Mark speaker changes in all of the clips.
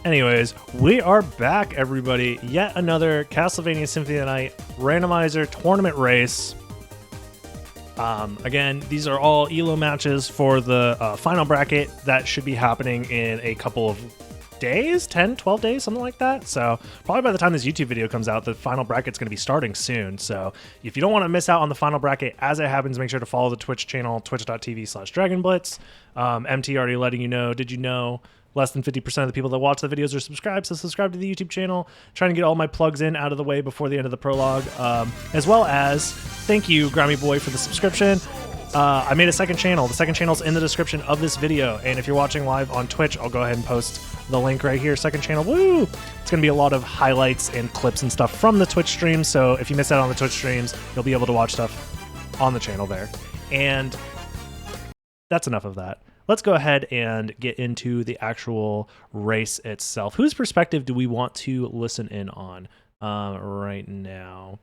Speaker 1: Anyways, we are back, everybody. Yet another Castlevania Symphony of the Night randomizer tournament race. Again, these are all ELO matches for the final bracket that should be happening in a couple of days, 10, 12 days, something like that. So probably by the time this YouTube video comes out, the final bracket's going to be starting soon. So if you don't want to miss out on the final bracket as it happens, make sure to follow the Twitch channel, twitch.tv/DragonBlitz. MT already letting you know, did you know less than 50% of the people that watch the videos are subscribed, so subscribe to the YouTube channel. Trying to get all my plugs in out of the way before the end of the prologue, as well as thank you, Grammy Boy, for the subscription. I made a second channel. The second channel's in the description of this video, and if you're watching live on Twitch, I'll go ahead and post the link right here. Second channel, woo! It's going to be a lot of highlights and clips and stuff from the Twitch streams, so if you miss out on the Twitch streams, you'll be able to watch stuff on the channel there. And that's enough of that. Let's go ahead and get into the actual race itself. Whose perspective do we want to listen in on right now?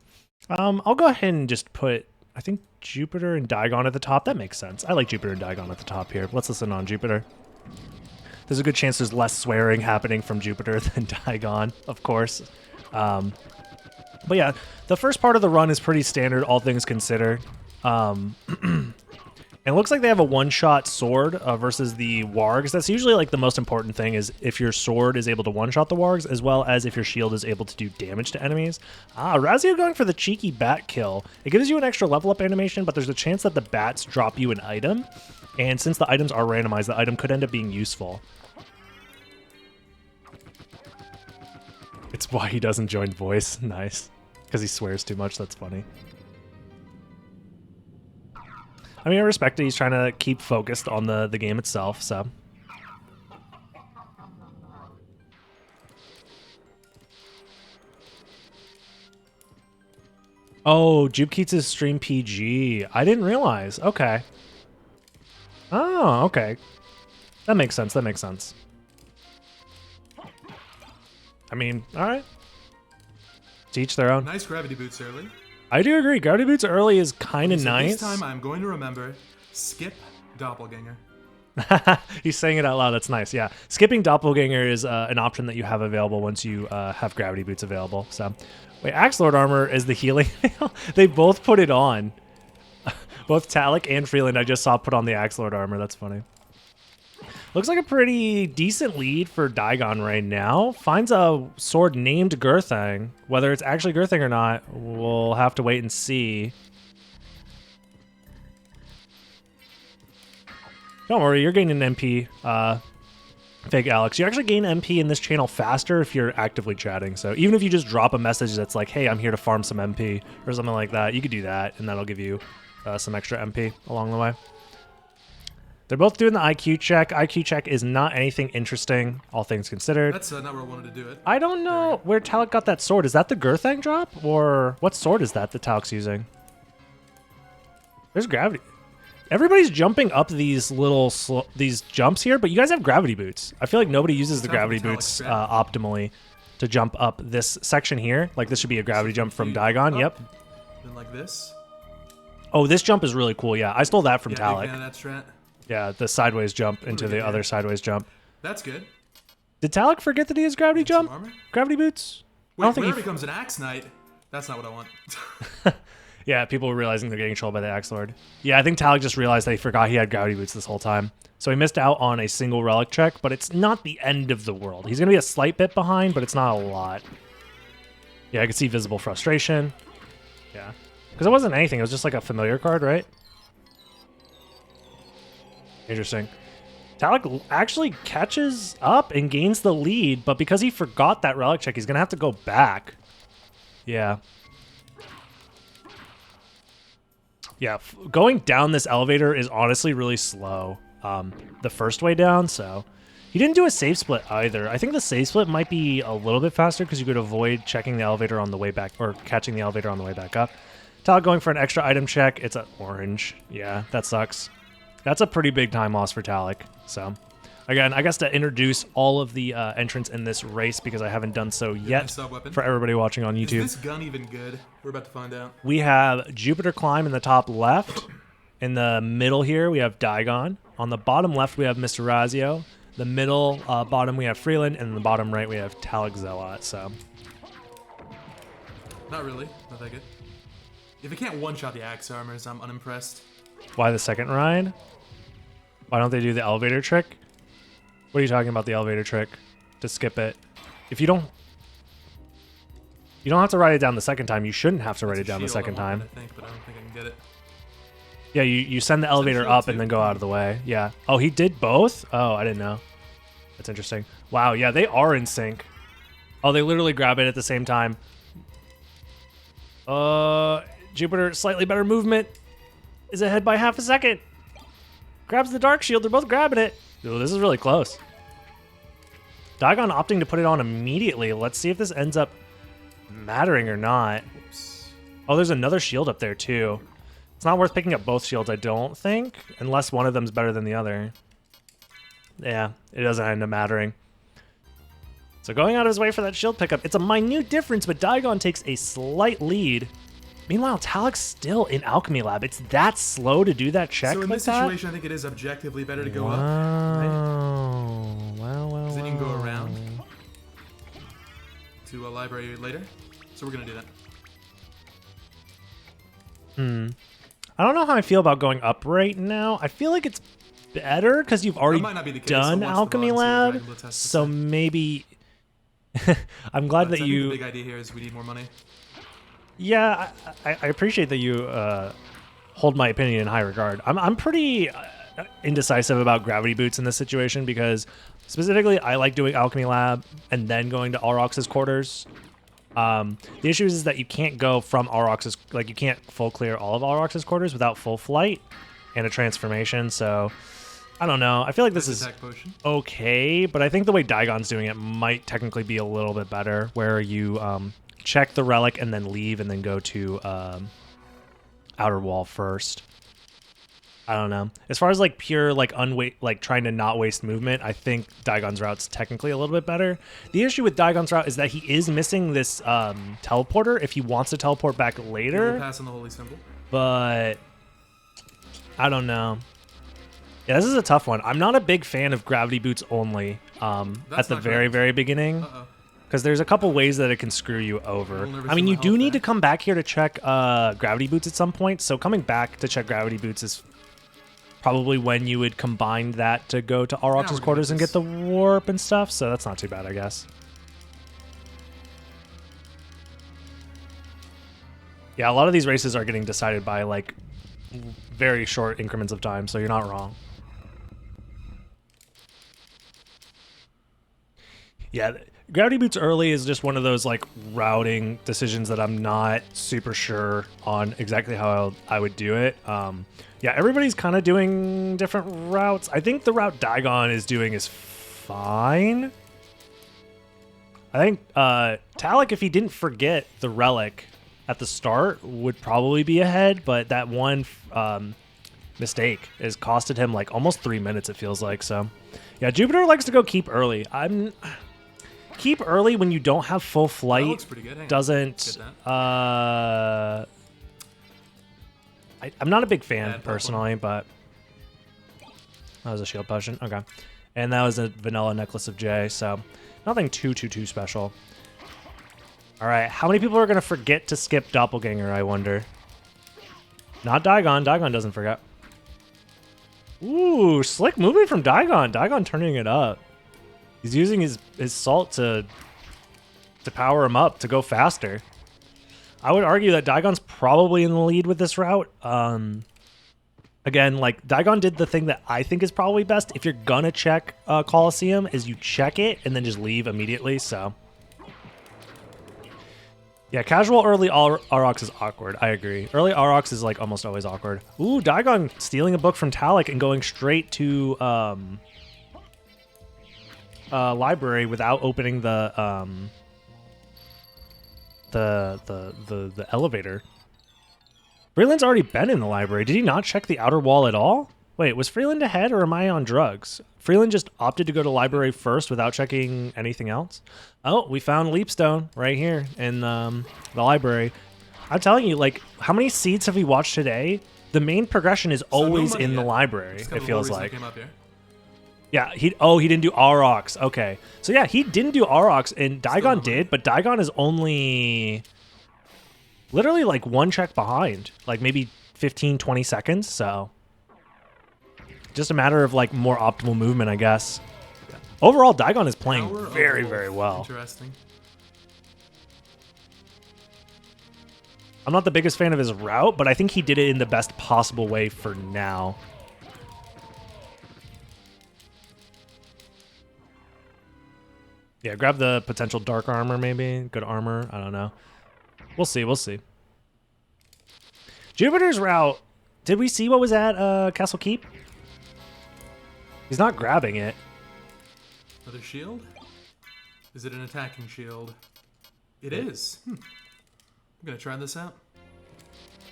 Speaker 1: I'll go ahead and just put, I think, Jupiter and Daigon at the top. That makes sense. I like Jupiter and Daigon at the top here. Let's listen on Jupiter. There's a good chance there's less swearing happening from Jupiter than Daigon, of course. But yeah, the first part of the run is pretty standard, all things considered. And it looks like they have a one-shot sword versus the wargs. That's usually like the most important thing, is if your sword is able to one-shot the wargs, as well as if your shield is able to do damage to enemies. Razio going for the cheeky bat kill. It gives you an extra level up animation, but there's a chance that the bats drop you an item. And since the items are randomized, the item could end up being useful. It's why he doesn't join voice. Nice. Because he swears too much. That's funny. I mean, I respect it. He's trying to keep focused on the game itself, so. Oh, Jupe Keats' stream PG. I didn't realize. Okay. Oh, okay. That makes sense. That makes sense. I mean, all right. To each their own.
Speaker 2: Nice gravity boots early.
Speaker 1: I do agree. Gravity boots early is kind of nice.
Speaker 2: This time I'm going to remember, skip Doppelganger.
Speaker 1: He's saying it out loud. That's nice. Yeah. Skipping Doppelganger is an option that you have available once you have gravity boots available. So, wait, Axe Lord armor is the healing veil. They both put it on. Both Talik and Freeland I just saw put on the Axe Lord armor. That's funny. Looks like a pretty decent lead for Daigon right now. Finds a sword named Gurthang. Whether it's actually Gurthang or not, we'll have to wait and see. Don't worry, you're gaining MP, Fake Alex. You actually gain MP in this channel faster if you're actively chatting. So even if you just drop a message that's like, hey, I'm here to farm some MP or something like that, you could do that, and that'll give you some extra MP along the way. They're both doing the IQ check. IQ check is not anything interesting, all things considered.
Speaker 2: That's not where I wanted to do it.
Speaker 1: I don't know where Talik got that sword. Is that the Gurthang drop? Or what sword is that Talik's using? There's gravity. Everybody's jumping up these little these jumps here, but you guys have gravity boots. I feel like nobody uses the gravity boots optimally to jump up this section here. Like this should be a gravity jump from Daigon. Yep.
Speaker 2: Then like this.
Speaker 1: Oh, this jump is really cool. Yeah, I stole that from Talik.
Speaker 2: Big fan of that strat.
Speaker 1: Yeah, the sideways jump into the other sideways jump.
Speaker 2: That's good.
Speaker 1: Did Talik forget that he has gravity jump? Gravity boots?
Speaker 2: Wait, I don't think he becomes an Axe Knight. That's not what I want.
Speaker 1: Yeah, people were realizing they're getting trolled by the Axe Lord. Yeah, I think Talik just realized that he forgot he had gravity boots this whole time. So he missed out on a single relic check, but it's not the end of the world. He's going to be a slight bit behind, but it's not a lot. Yeah, I can see visible frustration. Yeah. Because it wasn't anything. It was just like a familiar card, right? Interesting. Talik actually catches up and gains the lead, but because he forgot that relic check, he's going to have to go back. Yeah. Yeah, going down this elevator is honestly really slow the first way down, so... He didn't do a save split either. I think the save split might be a little bit faster because you could avoid checking the elevator on the way back, or catching the elevator on the way back up. Talik going for an extra item check. It's an orange. Yeah, that sucks. That's a pretty big time loss for Talik. So, again, I guess to introduce all of the entrants in this race, because I haven't done so yet for everybody watching on YouTube.
Speaker 2: Is this gun even good? We're about to find out.
Speaker 1: We have Jupiter Climb in the top left. In the middle here, we have Daigon. On the bottom left, we have Mr. Razio. The middle bottom we have Freeland, and the bottom right we have Talik Zealot. So
Speaker 2: Not really. Not that good. If it can't one-shot the axe armors, I'm unimpressed.
Speaker 1: why the second ride? Why don't they do the elevator trick? What are you talking about, the elevator trick? To skip it. If you don't have to write it down the second time. You shouldn't have to write it down the second time.
Speaker 2: I think, but I don't think I can get it.
Speaker 1: Yeah, you send the elevator up and then go out of the way. Yeah. Oh, he did both? Oh, I didn't know. That's interesting. Wow, yeah, they are in sync. Oh, they literally grab it at the same time. Jupiter, slightly better movement. Is ahead by half a second. Grabs the Dark Shield. They're both grabbing it. Ooh, this is really close. Daigon opting to put it on immediately. Let's see if this ends up mattering or not.
Speaker 2: Oops.
Speaker 1: Oh, there's another shield up there, too. It's not worth picking up both shields, I don't think, unless one of them's better than the other. Yeah, it doesn't end up mattering. So going out of his way for that shield pickup, it's a minute difference, but Daigon takes a slight lead. Meanwhile, Talik's still in Alchemy Lab. It's that slow to do that check
Speaker 2: So in
Speaker 1: like
Speaker 2: this
Speaker 1: that?
Speaker 2: situation, I think it is objectively better to go up.
Speaker 1: Wow.
Speaker 2: Right?
Speaker 1: Wow.
Speaker 2: Because then you can go around to a library later. So we're going to do that.
Speaker 1: I don't know how I feel about going up right now. I feel like it's better because you've already
Speaker 2: might not be the case,
Speaker 1: done
Speaker 2: so once the
Speaker 1: Alchemy
Speaker 2: boss, you're
Speaker 1: Lab.
Speaker 2: able to test the
Speaker 1: So
Speaker 2: set.
Speaker 1: maybe... I'm glad that
Speaker 2: I think
Speaker 1: you...
Speaker 2: the big idea here is we need more money.
Speaker 1: Yeah, I appreciate that you hold my opinion in high regard. I'm pretty indecisive about gravity boots in this situation because specifically I like doing Alchemy Lab and then going to Aurox's quarters. The issue is that you can't go from Aurox's, like you can't full clear all of Aurox's quarters without full flight and a transformation. So I don't know. I feel like this is
Speaker 2: Attack potion.
Speaker 1: okay, but I think the way Daigon's doing it might technically be a little bit better, where you check the relic and then leave and then go to outer wall first. I don't know. As far as like pure like trying to not waste movement, I think Daigon's route's technically a little bit better. The issue with Daigon's route is that he is missing this teleporter if he wants to teleport back later.
Speaker 2: We'll pass on the holy symbol.
Speaker 1: But I don't know. Yeah, this is a tough one. I'm not a big fan of gravity boots only at the very beginning. Because there's a couple ways that it can screw you over. I mean, you do need to come back here to check gravity boots at some point. So coming back to check gravity boots is probably when you would combine that to go to Aurox's quarters and get the warp and stuff. So that's not too bad, I guess. Yeah, a lot of these races are getting decided by like very short increments of time, so you're not wrong. Yeah, gravity boots early is just one of those like routing decisions that I'm not super sure on exactly how I would do it. Yeah, everybody's kind of doing different routes. I think the route Daigon is doing is fine. I think Talik, if he didn't forget the relic at the start, would probably be ahead, but that one mistake has costed him like almost 3 minutes, it feels like. So yeah, Jupiter likes to go keep early. Keep early when you don't have full flight.
Speaker 2: That looks pretty good. Hang on.
Speaker 1: Doesn't I'm not a big fan
Speaker 2: Bad
Speaker 1: personally, but that was a shield potion. Okay. And that was a vanilla necklace of J, so nothing too special. All right, how many people are going to forget to skip Doppelganger, I wonder? Not Daigon. Daigon doesn't forget. Ooh, slick movement from Daigon. Daigon turning it up. He's using his salt to power him up, to go faster. I would argue that Daigon's probably in the lead with this route. Again, like, Daigon did the thing that I think is probably best. If you're gonna check Coliseum, is you check it and then just leave immediately, so. Yeah, casual early Aurox is awkward. I agree. Early Aurox is, like, almost always awkward. Ooh, Daigon stealing a book from Talik and going straight to library without opening the elevator. Freeland's already been in the library. Did he not check the outer wall at all? Wait, was Freeland ahead or am I on drugs? Freeland just opted to go to library first without checking anything else? Oh, we found Leapstone right here in the library. I'm telling you, like, how many seeds have we watched today? The main progression is always in the library, it feels like. Yeah, he didn't do Aurochs. Okay. So yeah, he didn't do Aurochs, and Daigon did, but Daigon is only literally like one check behind. Like maybe 15, 20 seconds, so just a matter of like more optimal movement, I guess. Yeah. Overall, Daigon is playing very, very well.
Speaker 2: Interesting.
Speaker 1: I'm not the biggest fan of his route, but I think he did it in the best possible way for now. Yeah, grab the potential dark armor, maybe. Good armor. I don't know. We'll see. We'll see. Jupiter's route. Did we see what was at Castle Keep? He's not grabbing it.
Speaker 2: Another shield? Is it an attacking shield? It is. I'm going to try this out.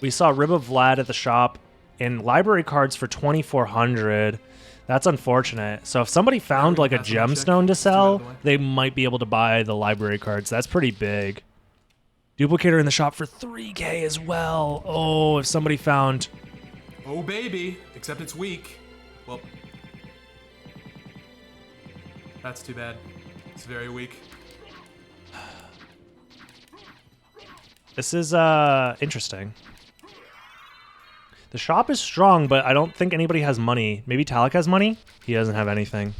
Speaker 1: We saw Rib of Vlad at the shop and library cards for 2,400. That's unfortunate. So if somebody found like a gemstone to sell, they might be able to buy the library cards. That's pretty big. Duplicator in the shop for 3K as well. Oh, if somebody found...
Speaker 2: Oh, baby. Except it's weak. Well, that's too bad. It's very weak.
Speaker 1: This is interesting. The shop is strong, but I don't think anybody has money. Maybe Talik has money? He doesn't have anything.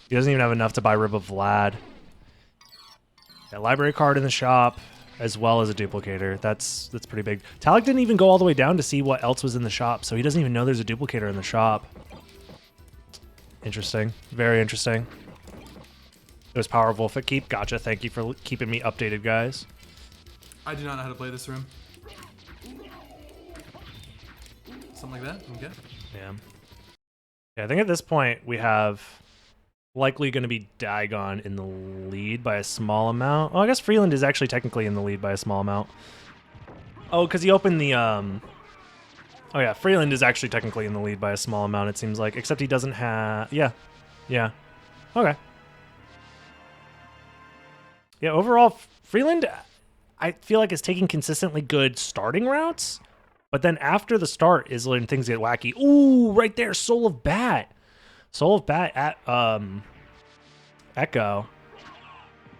Speaker 1: He doesn't even have enough to buy Rib of Vlad. Yeah, library card in the shop, as well as a duplicator. That's pretty big. Talik didn't even go all the way down to see what else was in the shop, so he doesn't even know there's a duplicator in the shop. Interesting. Very interesting. It was powerful. If it keep, gotcha. Thank you for keeping me updated, guys.
Speaker 2: I do not know how to play this room. Something like that? Okay.
Speaker 1: Yeah. Yeah, I think at this point we have likely going to be Daigon in the lead by a small amount. Well, I guess Freeland is actually technically in the lead by a small amount. Oh, because he opened the... Oh yeah, Freeland is actually technically in the lead by a small amount, it seems like. Except he doesn't have... Yeah. Yeah. Okay. Yeah, overall, Freeland, I feel like is taking consistently good starting routes. But then after the start is when things get wacky. Ooh, right there, Soul of Bat. Soul of Bat at Echo.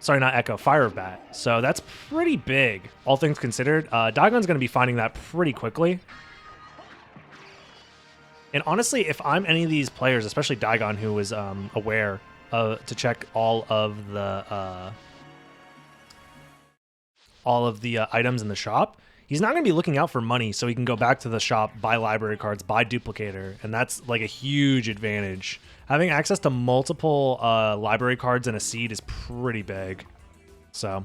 Speaker 1: Sorry, not Echo, Fire of Bat. So that's pretty big, all things considered. Daigon's going to be finding that pretty quickly. And honestly, if I'm any of these players, especially Daigon, who was aware to check all of the items in the shop, he's not going to be looking out for money, so he can go back to the shop, buy library cards, buy duplicator, and that's like a huge advantage. Having access to multiple library cards and a seed is pretty big. So,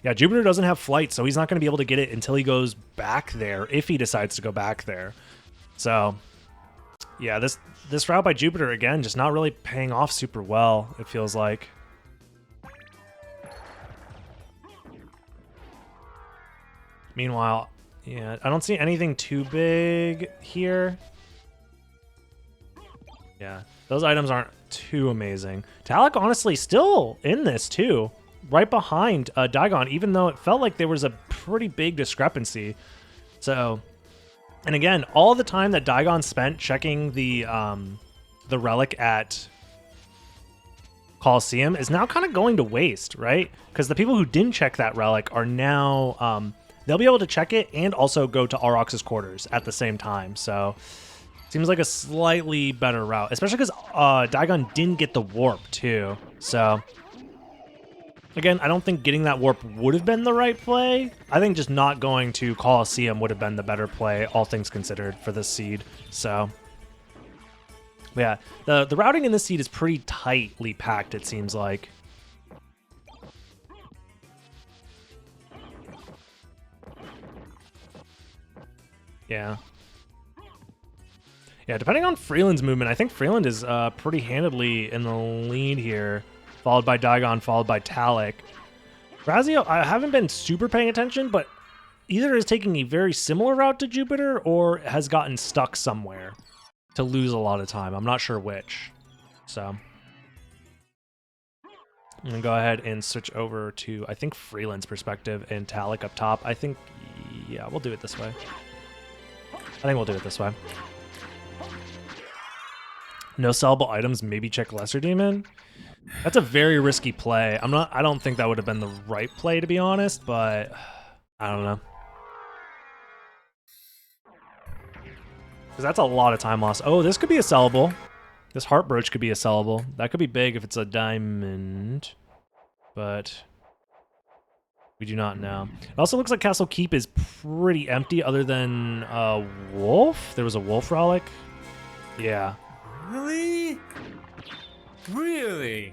Speaker 1: yeah, Jupiter doesn't have flight, so he's not going to be able to get it until he goes back there, if he decides to go back there. So, yeah, this route by Jupiter, again, just not really paying off super well, it feels like. Meanwhile, yeah, I don't see anything too big here. Yeah, those items aren't too amazing. Talik, honestly, still in this, too. Right behind Daigon, even though it felt like there was a pretty big discrepancy. So, and again, all the time that Daigon spent checking the relic at Coliseum is now kind of going to waste, right? Because the people who didn't check that relic are now... they'll be able to check it and also go to Aurochs' quarters at the same time. So, seems like a slightly better route, especially because Daigon didn't get the warp too. So, again, I don't think getting that warp would have been the right play. I think just not going to Coliseum would have been the better play, all things considered, for this seed. So, yeah, the routing in this seed is pretty tightly packed, it seems like. Yeah. Yeah, depending on Freeland's movement, I think Freeland is pretty handedly in the lead here, followed by Daigon, followed by Talik. Razio, I haven't been super paying attention, but either is taking a very similar route to Jupiter or has gotten stuck somewhere to lose a lot of time. I'm not sure which. So, I'm going to go ahead and switch over to, I think, Freeland's perspective and Talik up top. I think, yeah, we'll do it this way. I think we'll do it this way. No sellable items, maybe check Lesser Demon. That's a very risky play. I don't think that would have been the right play, to be honest, but I don't know. Because that's a lot of time loss. Oh, this could be a sellable. This heart brooch could be a sellable. That could be big if it's a diamond, but we do not know. It also looks like Castle Keep is pretty empty other than a wolf. There was a wolf relic. Yeah.
Speaker 3: Really? Really?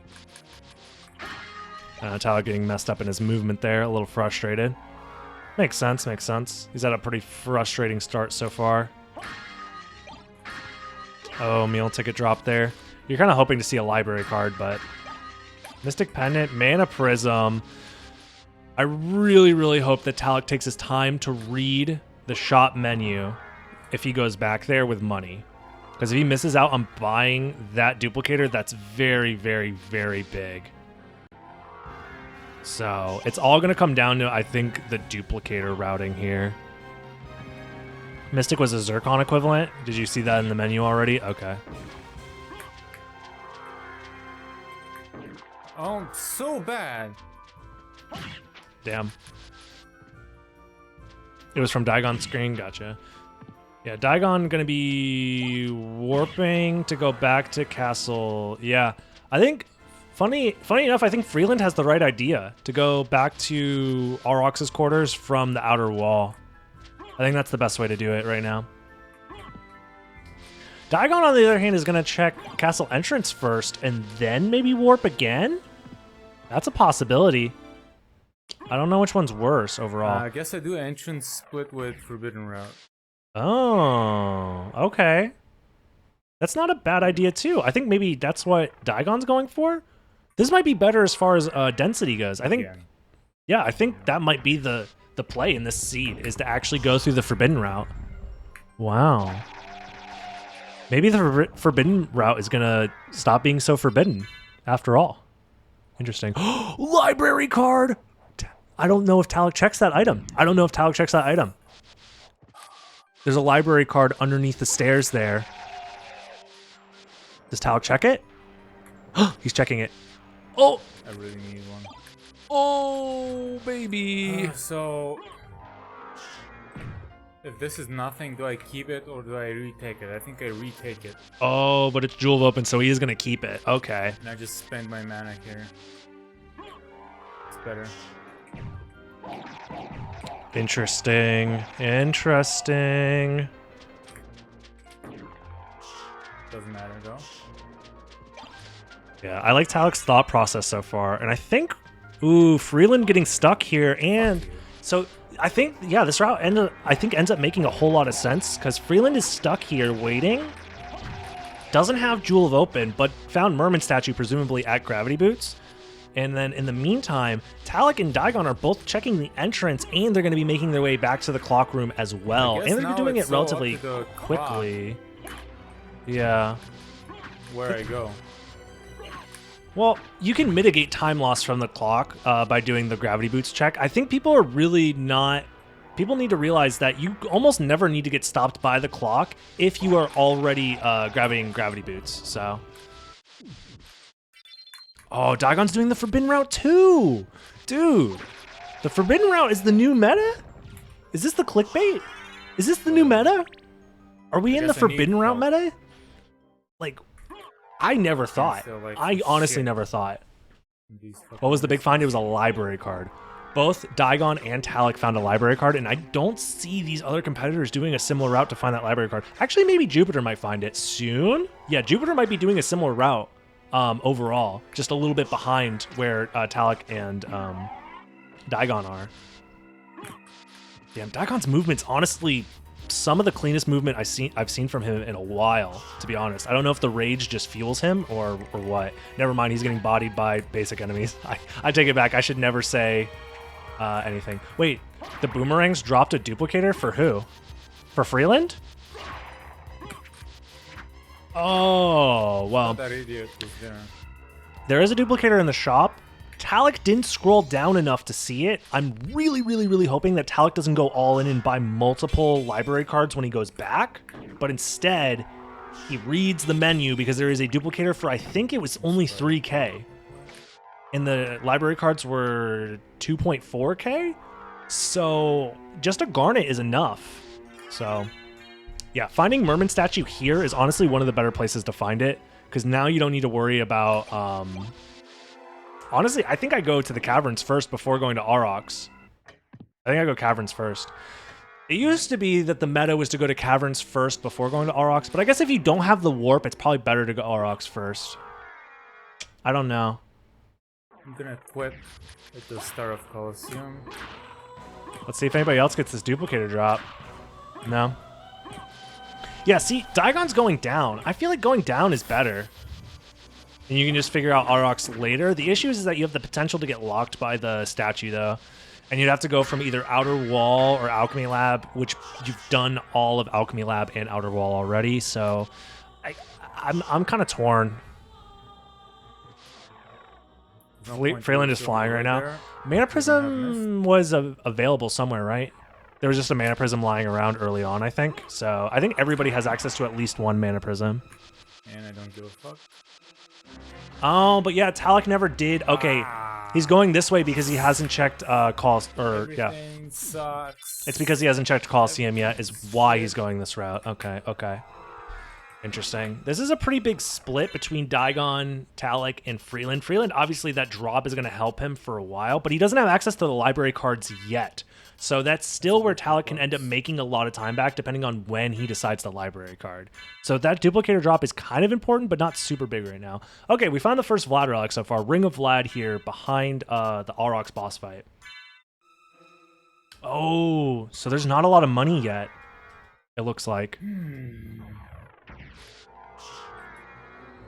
Speaker 1: Tyler getting messed up in his movement there, a little frustrated. Makes sense, makes sense. He's had a pretty frustrating start so far. Oh, meal ticket drop there. You're kind of hoping to see a library card, but... Mystic Pendant, Mana Prism. I really, really hope that Talek takes his time to read the shop menu if he goes back there with money. Because if he misses out on buying that duplicator, that's very, very, very big. So it's all going to come down to, I think, the duplicator routing here. Mystic was a Zircon equivalent. Did you see that in the menu already? Okay.
Speaker 3: Oh, so bad.
Speaker 1: Damn. It was from Daigon's screen. Gotcha. Yeah, Daigon gonna be warping to go back to Castle. Yeah, I think funny enough, I think Freeland has the right idea to go back to Aurochs's quarters from the outer wall. I think that's the best way to do it right now. Daigon, on the other hand, is gonna check Castle entrance first and then maybe warp again. That's a possibility. I don't know which one's worse overall.
Speaker 3: I guess I do entrance split with Forbidden Route.
Speaker 1: Oh, okay. That's not a bad idea, too. I think maybe that's what Daigon's going for. This might be better as far as density goes. I think, yeah, I think that might be the play in this seed, is to actually go through the Forbidden Route. Wow. Maybe the Forbidden Route is going to stop being so forbidden, after all. Interesting. Library card! I don't know if Talek checks that item. There's a library card underneath the stairs there. Does Talek check it? He's checking it. Oh!
Speaker 3: I really need one.
Speaker 1: Oh, baby.
Speaker 3: So, if this is nothing, do I keep it or do I retake it? I think I retake it.
Speaker 1: Oh, but it's Jewel of Open, so he is going to keep it. Okay.
Speaker 3: And I just spend my mana here. It's better.
Speaker 1: Interesting. Interesting.
Speaker 3: Doesn't matter though.
Speaker 1: Yeah, I like Talek's thought process so far, and I think, ooh, Freeland getting stuck here, and so I think, yeah, this route ends up making a whole lot of sense because Freeland is stuck here waiting. Doesn't have Jewel of Open, but found Merman Statue presumably at Gravity Boots. And then in the meantime, Talek and Daigon are both checking the entrance, and they're going to be making their way back to the clock room as well. And they're doing it relatively quickly. Yeah.
Speaker 3: Where I go.
Speaker 1: Well, you can mitigate time loss from the clock by doing the Gravity Boots check. I think people are really not... People need to realize that you almost never need to get stopped by the clock if you are already grabbing Gravity Boots, so... Oh, Daigon's doing the Forbidden Route too! Dude, the Forbidden Route is the new meta? Is this the clickbait? Is this the new meta? Are we in the Forbidden Route meta? Like, I never thought. I honestly never thought. What was the big find? It was a library card. Both Daigon and Talek found a library card, and I don't see these other competitors doing a similar route to find that library card. Actually, maybe Jupiter might find it soon. Yeah, Jupiter might be doing a similar route. Overall, just a little bit behind where Talek and Daigon are. Damn, Daigon's movement's honestly some of the cleanest movement I've seen from him in a while, to be honest. I don't know if the rage just fuels him or what. Never mind, he's getting bodied by basic enemies. I take it back. I should never say anything. Wait, the boomerangs dropped a duplicator for who? For Freeland? Oh, well.
Speaker 3: That idiot was there.
Speaker 1: There is a duplicator in the shop. Talek didn't scroll down enough to see it. I'm really, really, really hoping that Talek doesn't go all in and buy multiple library cards when he goes back, but instead he reads the menu because there is a duplicator for, I think it was only 3K. And the library cards were 2.4K. So just a Garnet is enough. So yeah, finding Merman statue here is honestly one of the better places to find it. Because now you don't need to worry about... honestly, I think I go to the caverns first before going to Aurochs. I think I go caverns first. It used to be that the meta was to go to caverns first before going to Aurochs, but I guess if you don't have the warp, it's probably better to go Aurochs first. I don't know.
Speaker 3: I'm gonna quit at the start of Colosseum.
Speaker 1: Let's see if anybody else gets this duplicator drop. No. Yeah, see, Daigon's going down. I feel like going down is better. And you can just figure out Aurochs later. The issue is that you have the potential to get locked by the statue, though. And you'd have to go from either Outer Wall or Alchemy Lab, which you've done all of Alchemy Lab and Outer Wall already. So I'm kind of torn. Freeland is flying right now. Mana Prism was available somewhere, right? There was just a Mana Prism lying around early on, I think. So I think everybody has access to at least one Mana Prism.
Speaker 3: And I don't give a fuck.
Speaker 1: Oh, but yeah, Talek never did. Okay, he's going this way because he hasn't checked
Speaker 3: Everything sucks.
Speaker 1: It's because he hasn't checked Coliseum yet is why he's going this route. Okay. Interesting. This is a pretty big split between Daigon, Talek, and Freeland. Freeland, obviously, that drop is going to help him for a while, but he doesn't have access to the library cards yet. So that's still where Talek can end up making a lot of time back, depending on when he decides the library card. So that duplicator drop is kind of important, but not super big right now. Okay, we found the first Vlad relic so far. Ring of Vlad here behind the Aurochs boss fight. Oh, so there's not a lot of money yet, it looks like.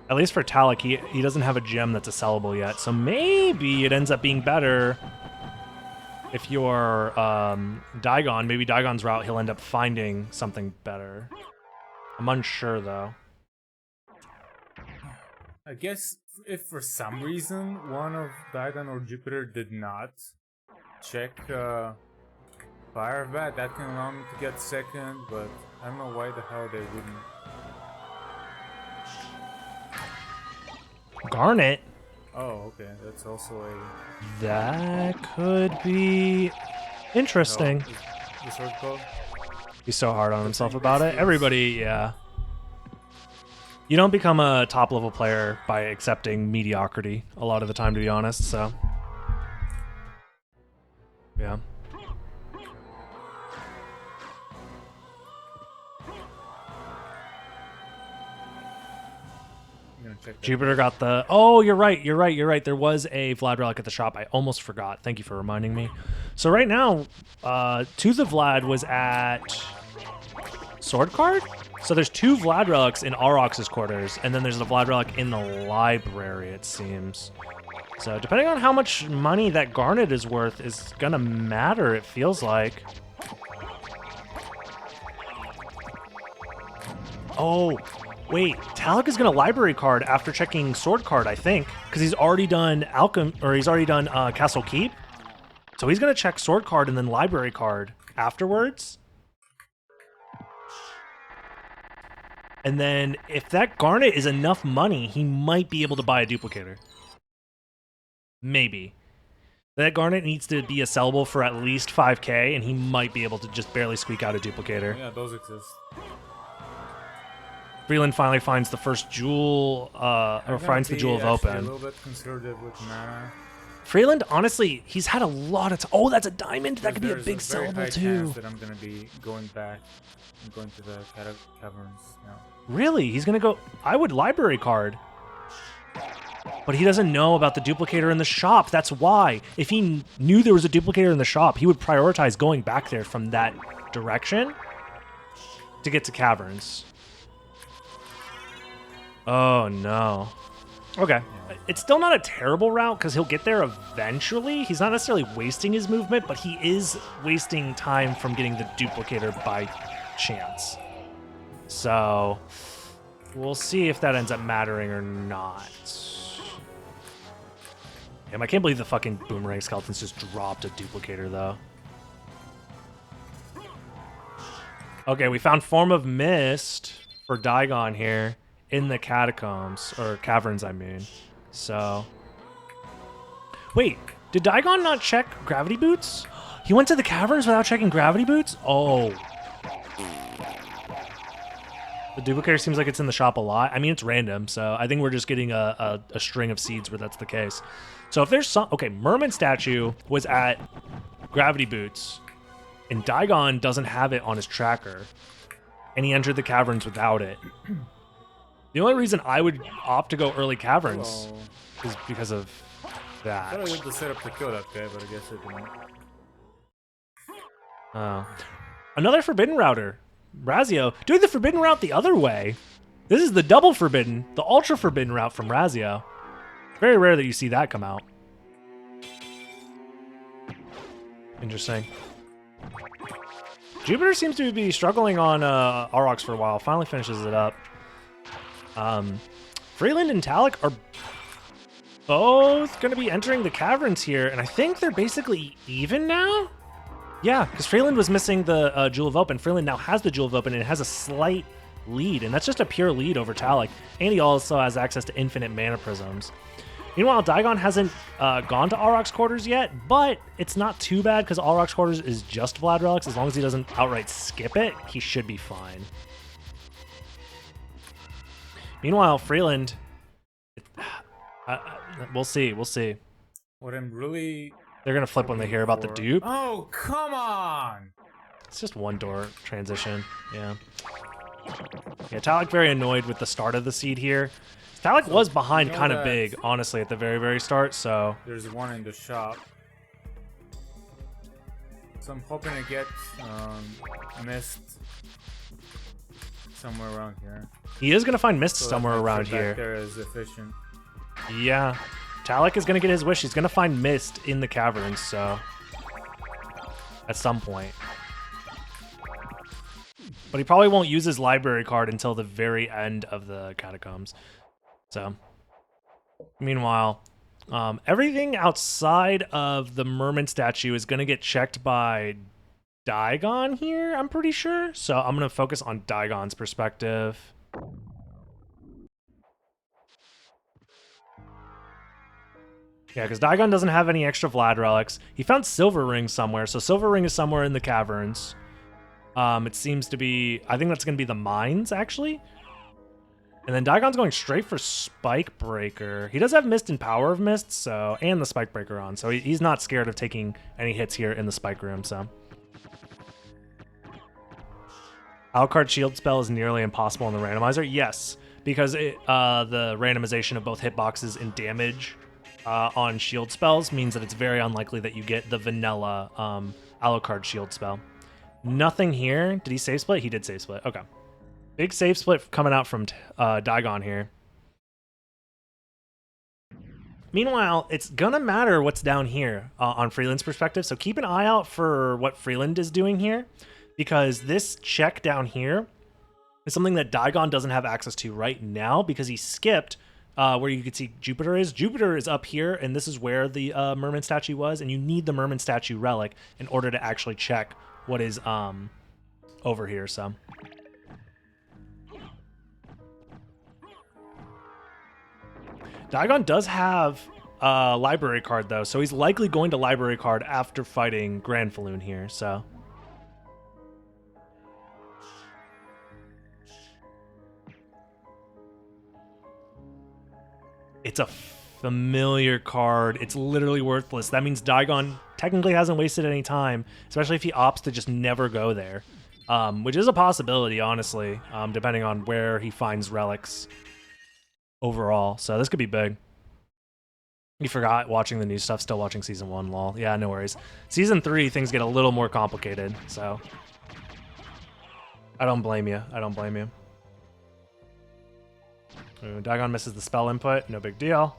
Speaker 1: At least for Talek, he doesn't have a gem that's a sellable yet. So maybe it ends up being better if you're Daigon. Maybe Daigon's route, he'll end up finding something better. I'm unsure, though.
Speaker 3: I guess if for some reason one of Daigon or Jupiter did not check Fire Vat, that can allow me to get second, but I don't know why the hell they wouldn't.
Speaker 1: Garnet?
Speaker 3: Oh, okay. That's also a...
Speaker 1: That could be interesting.
Speaker 3: The sword code?
Speaker 1: He's so hard on himself about it. Everybody, yeah. You don't become a top-level player by accepting mediocrity a lot of the time, to be honest, so... Yeah. Jupiter got the... Oh, you're right. There was a Vlad relic at the shop. I almost forgot. Thank you for reminding me. So right now, Tooth of Vlad was at Sword Card? So there's 2 Vlad relics in Aurochs' quarters, and then there's a Vlad relic in the library, it seems. So depending on how much money that Garnet is worth is gonna matter, it feels like. Oh... Wait, Talek is going to library card after checking Sword Card, I think, because he's already done Castle Keep. So he's going to check Sword Card and then library card afterwards. And then if that Garnet is enough money, he might be able to buy a duplicator. Maybe. That Garnet needs to be a sellable for at least 5K, and he might be able to just barely squeak out a duplicator.
Speaker 3: Yeah, those exist.
Speaker 1: Freeland finally finds the first jewel, or finds the Jewel of Open.
Speaker 3: A little bit conservative with mana.
Speaker 1: Freeland, honestly, he's had a lot of... Oh, that's a diamond. That could be a big sellable, too.
Speaker 3: That I'm going to be going back and going to the caverns now.
Speaker 1: Really? He's going to go... I would library card. But he doesn't know about the duplicator in the shop. That's why. If he knew there was a duplicator in the shop, he would prioritize going back there from that direction to get to caverns. Oh, no. Okay. It's still not a terrible route because he'll get there eventually. He's not necessarily wasting his movement, but he is wasting time from getting the duplicator by chance. So we'll see if that ends up mattering or not. Damn, I can't believe the fucking Boomerang Skeletons just dropped a duplicator, though. Okay, we found Form of Mist. for Daigon here in the catacombs, or caverns, I mean. So, wait, did Daigon not check gravity boots? He went to the caverns without checking gravity boots? Oh. The duplicator seems like it's in the shop a lot. I mean, it's random, so I think we're just getting a string of seeds where that's the case. So if there's some... Okay, Merman statue was at gravity boots, and Daigon doesn't have it on his tracker, and he entered the caverns without it. The only reason I would opt to go early caverns is because of that.
Speaker 3: I thought I had to set up to kill that guy, but I guess it didn't.
Speaker 1: Oh. Another forbidden router. Razio doing the forbidden route the other way. This is the double forbidden, the ultra forbidden route from Razio. Very rare that you see that come out. Interesting. Jupiter seems to be struggling on Aurochs for a while. Finally finishes it up. Freeland and Talik are both going to be entering the caverns here, and I think they're basically even now? Yeah, because Freeland was missing the Jewel of Open. Freeland now has the Jewel of Open, and it has a slight lead, and that's just a pure lead over Talik. And he also has access to infinite mana prisms. Meanwhile, Daigon hasn't gone to Auroch's quarters yet, but it's not too bad because Auroch's quarters is just Vlad Relics. As long as he doesn't outright skip it, he should be fine. Meanwhile, Freeland, we'll see.
Speaker 3: What I'm really...
Speaker 1: They're going to flip when they hear about the dupe.
Speaker 3: Oh, come on!
Speaker 1: It's just one door transition, yeah. Yeah, Talik very annoyed with the start of the seed here. Talik was behind kind of big, honestly, at the very, very start, so...
Speaker 3: There's one in the shop. So I'm hoping to get Mist somewhere around here.
Speaker 1: He is going to find Mist
Speaker 3: So
Speaker 1: somewhere around here.
Speaker 3: There is efficient.
Speaker 1: Yeah. Talik is going to get his wish. He's going to find Mist in the caverns, so... At some point. But he probably won't use his library card until the very end of the catacombs. So, meanwhile, everything outside of the Merman statue is going to get checked by Daigon here, I'm pretty sure. So I'm going to focus on Daigon's perspective. Yeah, because Daigon doesn't have any extra Vlad relics. He found Silver Ring somewhere, so Silver Ring is somewhere in the caverns. It seems to be... I think that's going to be the mines, actually. And then Daigon's going straight for Spike Breaker. He does have Mist and Power of Mist, so... And the Spike Breaker on, so he's not scared of taking any hits here in the Spike Room, so... Alucard Shield spell is nearly impossible in the Randomizer. Yes, because the randomization of both hitboxes and damage on shield spells means that it's very unlikely that you get the vanilla Alucard Shield spell. Nothing here. Did he save split? He did save split. Okay. Big save split coming out from Daigon here. Meanwhile, it's gonna matter what's down here on Freeland's perspective, so keep an eye out for what Freeland is doing here, because this check down here is something that Daigon doesn't have access to right now because he skipped where you can see Jupiter is. Jupiter is up here, and this is where the Merman statue was, and you need the Merman statue relic in order to actually check what is over here, so... Daigon does have a library card, though, so he's likely going to library card after fighting Grand Falloon here, so... It's a familiar card. It's literally worthless. That means Daigon technically hasn't wasted any time, especially if he opts to just never go there, which is a possibility, honestly, depending on where he finds relics overall. So this could be big. You forgot watching the new stuff, still watching Season 1, lol. Yeah, no worries. Season 3, things get a little more complicated, so... I don't blame you. I don't blame you. Ooh, Daigon misses the spell input. No big deal.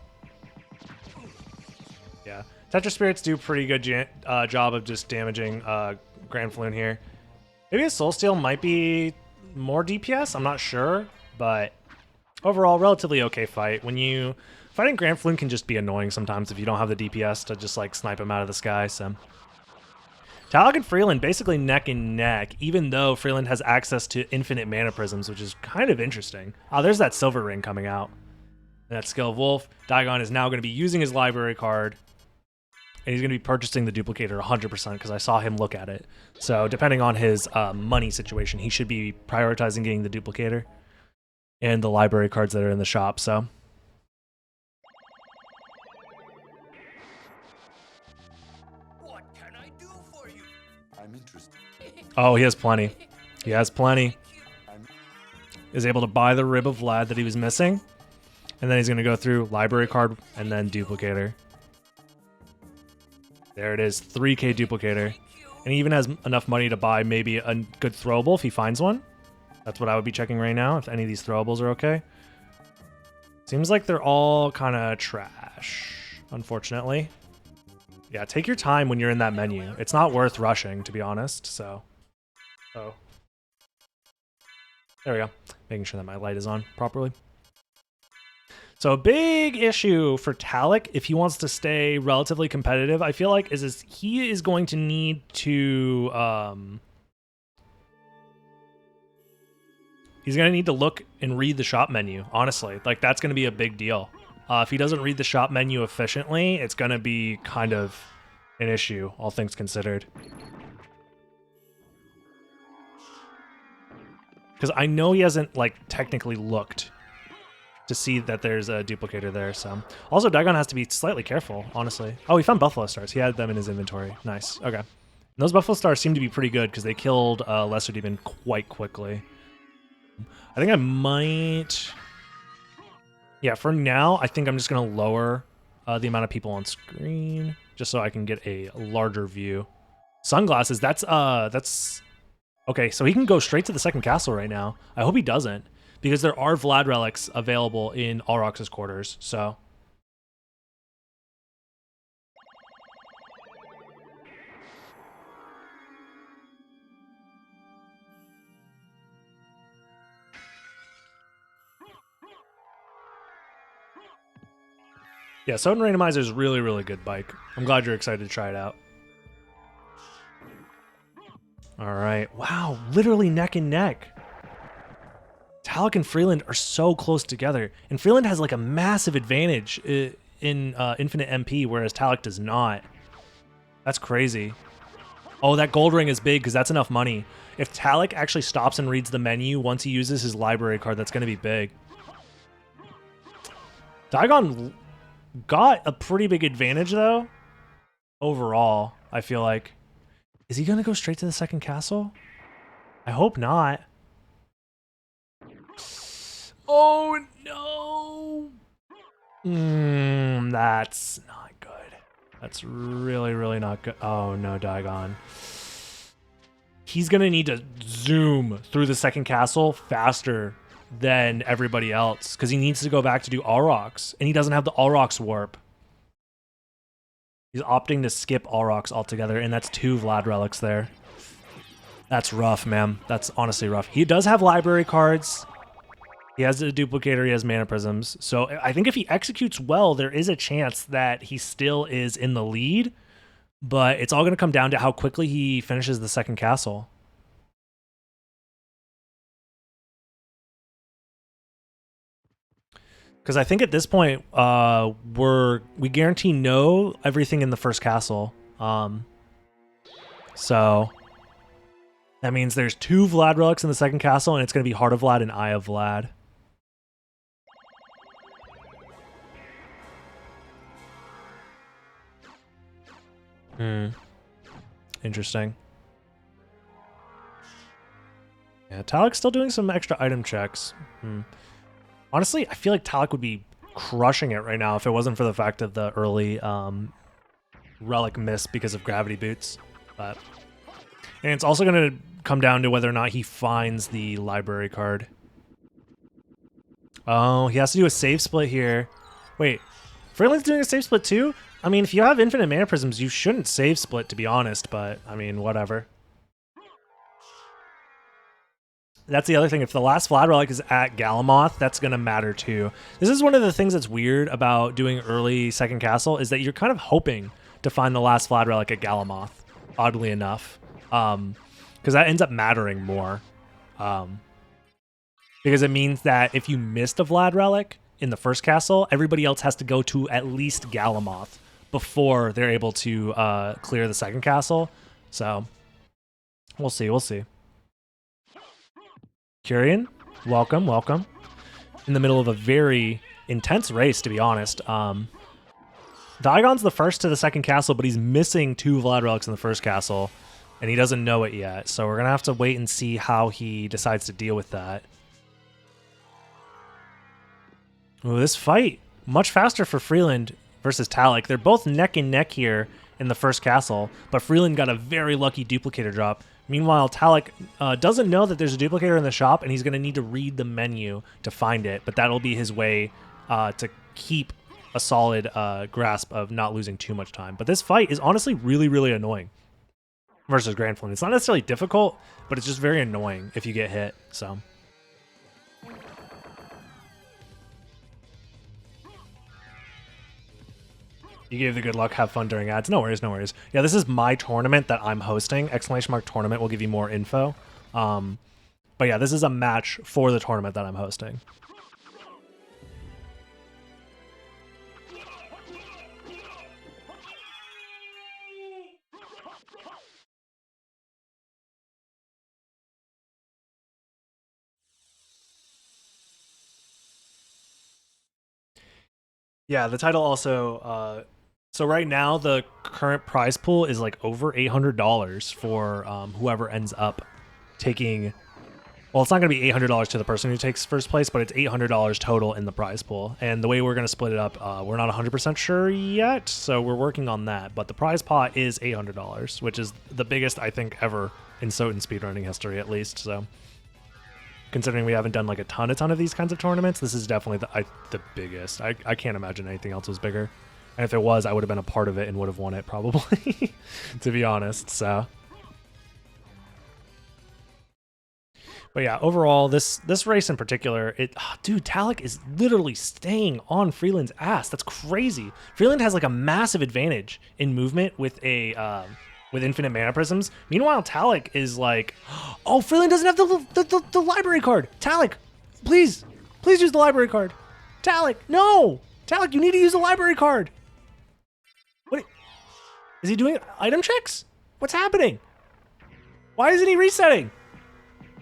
Speaker 1: Yeah. Tetra Spirits do a pretty good job of just damaging Grand Falloon here. Maybe a Soul Steal might be more DPS. I'm not sure, but overall, relatively okay fight. When you... Fighting Grand Falloon can just be annoying sometimes if you don't have the DPS to just, like, snipe him out of the sky, so... Talak and Freeland basically neck and neck, even though Freeland has access to infinite mana prisms, which is kind of interesting. Oh, there's that silver ring coming out. That skill of Wolf. Daigon is now going to be using his library card, and he's going to be purchasing the duplicator 100% because I saw him look at it. So depending on his money situation, he should be prioritizing getting the duplicator and the library cards that are in the shop. So
Speaker 4: What can I do for you? I'm interested.
Speaker 1: oh, he has plenty. He has plenty. Is able to buy the Rib of Vlad that he was missing. And then he's going to go through library card and then duplicator. There it is, 3k duplicator. And he even has enough money to buy maybe a good throwable if he finds one. That's what I would be checking right now, if any of these throwables are okay. Seems like they're all kind of trash, unfortunately. Yeah, take your time when you're in that menu. It's not worth rushing, to be honest, so. Oh. There we go. Making sure that my light is on properly. So a big issue for Talak, if he wants to stay relatively competitive, I feel like, is he is going to need to... he's going to need to look and read the shop menu, honestly. Like, that's going to be a big deal. If he doesn't read the shop menu efficiently, it's going to be kind of an issue, all things considered. Because I know he hasn't, like, technically looked to see that there's a duplicator there, so. Also, Daigon has to be slightly careful, honestly. Oh, he found Buffalo Stars. He had them in his inventory. Nice. Okay. And those Buffalo Stars seem to be pretty good because they killed Lesser Demon quite quickly. I think I might... Yeah, for now, I think I'm just going to lower the amount of people on screen just so I can get a larger view. Sunglasses, that's... Okay, so he can go straight to the second castle right now. I hope he doesn't, because there are Vlad relics available in Alrox's quarters, so... Yeah, SotN Randomizer is really, really good bike. I'm glad you're excited to try it out. All right. Wow, literally neck and neck. Talak and Freeland are so close together. And Freeland has like a massive advantage in Infinite MP, whereas Talak does not. That's crazy. Oh, that gold ring is big because that's enough money. If Talak actually stops and reads the menu once he uses his library card, that's going to be big. Daigon got a pretty big advantage, though, overall, I feel like. Is he going to go straight to the second castle? I hope not. Oh, no. That's not good. That's really, really not good. Oh, no, Daigon. He's going to need to zoom through the second castle faster than everybody else because he needs to go back to do Aurochs, and he doesn't have the Aurochs warp. He's opting to skip Aurochs altogether, and that's 2 Vlad relics there. That's rough, man. That's honestly rough. He does have library cards. He has a duplicator. He has mana prisms. So I think if he executes well, there is a chance that he still is in the lead, but it's all going to come down to how quickly he finishes the second castle. Because I think at this point, we guarantee no everything in the first castle. So that means there's 2 Vlad relics in the second castle, and it's going to be Heart of Vlad and Eye of Vlad. Interesting. Yeah, Talak's still doing some extra item checks. Honestly, I feel like Talak would be crushing it right now if it wasn't for the fact of the early relic miss because of gravity boots. And it's also going to come down to whether or not he finds the library card. Oh, he has to do a save split here. Wait, Freeland's doing a save split too? I mean, if you have infinite mana prisms, you shouldn't save split, to be honest, but I mean, whatever. That's the other thing. If the last Vlad relic is at Galamoth, that's going to matter too. This is one of the things that's weird about doing early second castle, is that you're kind of hoping to find the last Vlad relic at Galamoth. oddly enough, because that ends up mattering more. Because it means that if you missed a Vlad relic in the first castle, everybody else has to go to at least Galamoth before they're able to clear the second castle. So we'll see. We'll see. Kyrian, welcome, welcome. In the middle of a very intense race, to be honest. Diagon's the first to the second castle, but he's missing 2 Vlad relics in the first castle, and he doesn't know it yet. So we're going to have to wait and see how he decides to deal with that. Ooh, this fight, much faster for Freeland versus Talik. They're both neck and neck here in the first castle, but Freeland got a very lucky duplicator drop. Meanwhile, Talik doesn't know that there's a duplicator in the shop, and he's going to need to read the menu to find it, but that'll be his way to keep a solid grasp of not losing too much time. But this fight is honestly really, really annoying versus Grand Flynn. It's not necessarily difficult, but it's just very annoying if you get hit, so... You gave the good luck, have fun during ads. No worries, no worries. Yeah, this is my tournament that I'm hosting. ! Tournament will give you more info. But yeah, this is a match for the tournament that I'm hosting. Yeah, the title also... So right now, the current prize pool is like over $800 for whoever ends up taking... Well, it's not going to be $800 to the person who takes first place, but it's $800 total in the prize pool. And the way we're going to split it up, we're not 100% sure yet, so we're working on that. But the prize pot is $800, which is the biggest, I think, ever in SotN speedrunning history, at least. So considering we haven't done like a ton of these kinds of tournaments, this is definitely the biggest. I can't imagine anything else was bigger. And if there was, I would have been a part of it and would have won it probably, to be honest, so. But yeah, overall, this race in particular, dude, Talik is literally staying on Freeland's ass. That's crazy. Freeland has like a massive advantage in movement with with infinite mana prisms. Meanwhile, Talik is like, oh, Freeland doesn't have the library card. Talik, please use the library card. Talik, no! Talik, you need to use the library card. What? Is he doing item checks? What's happening? Why isn't he resetting?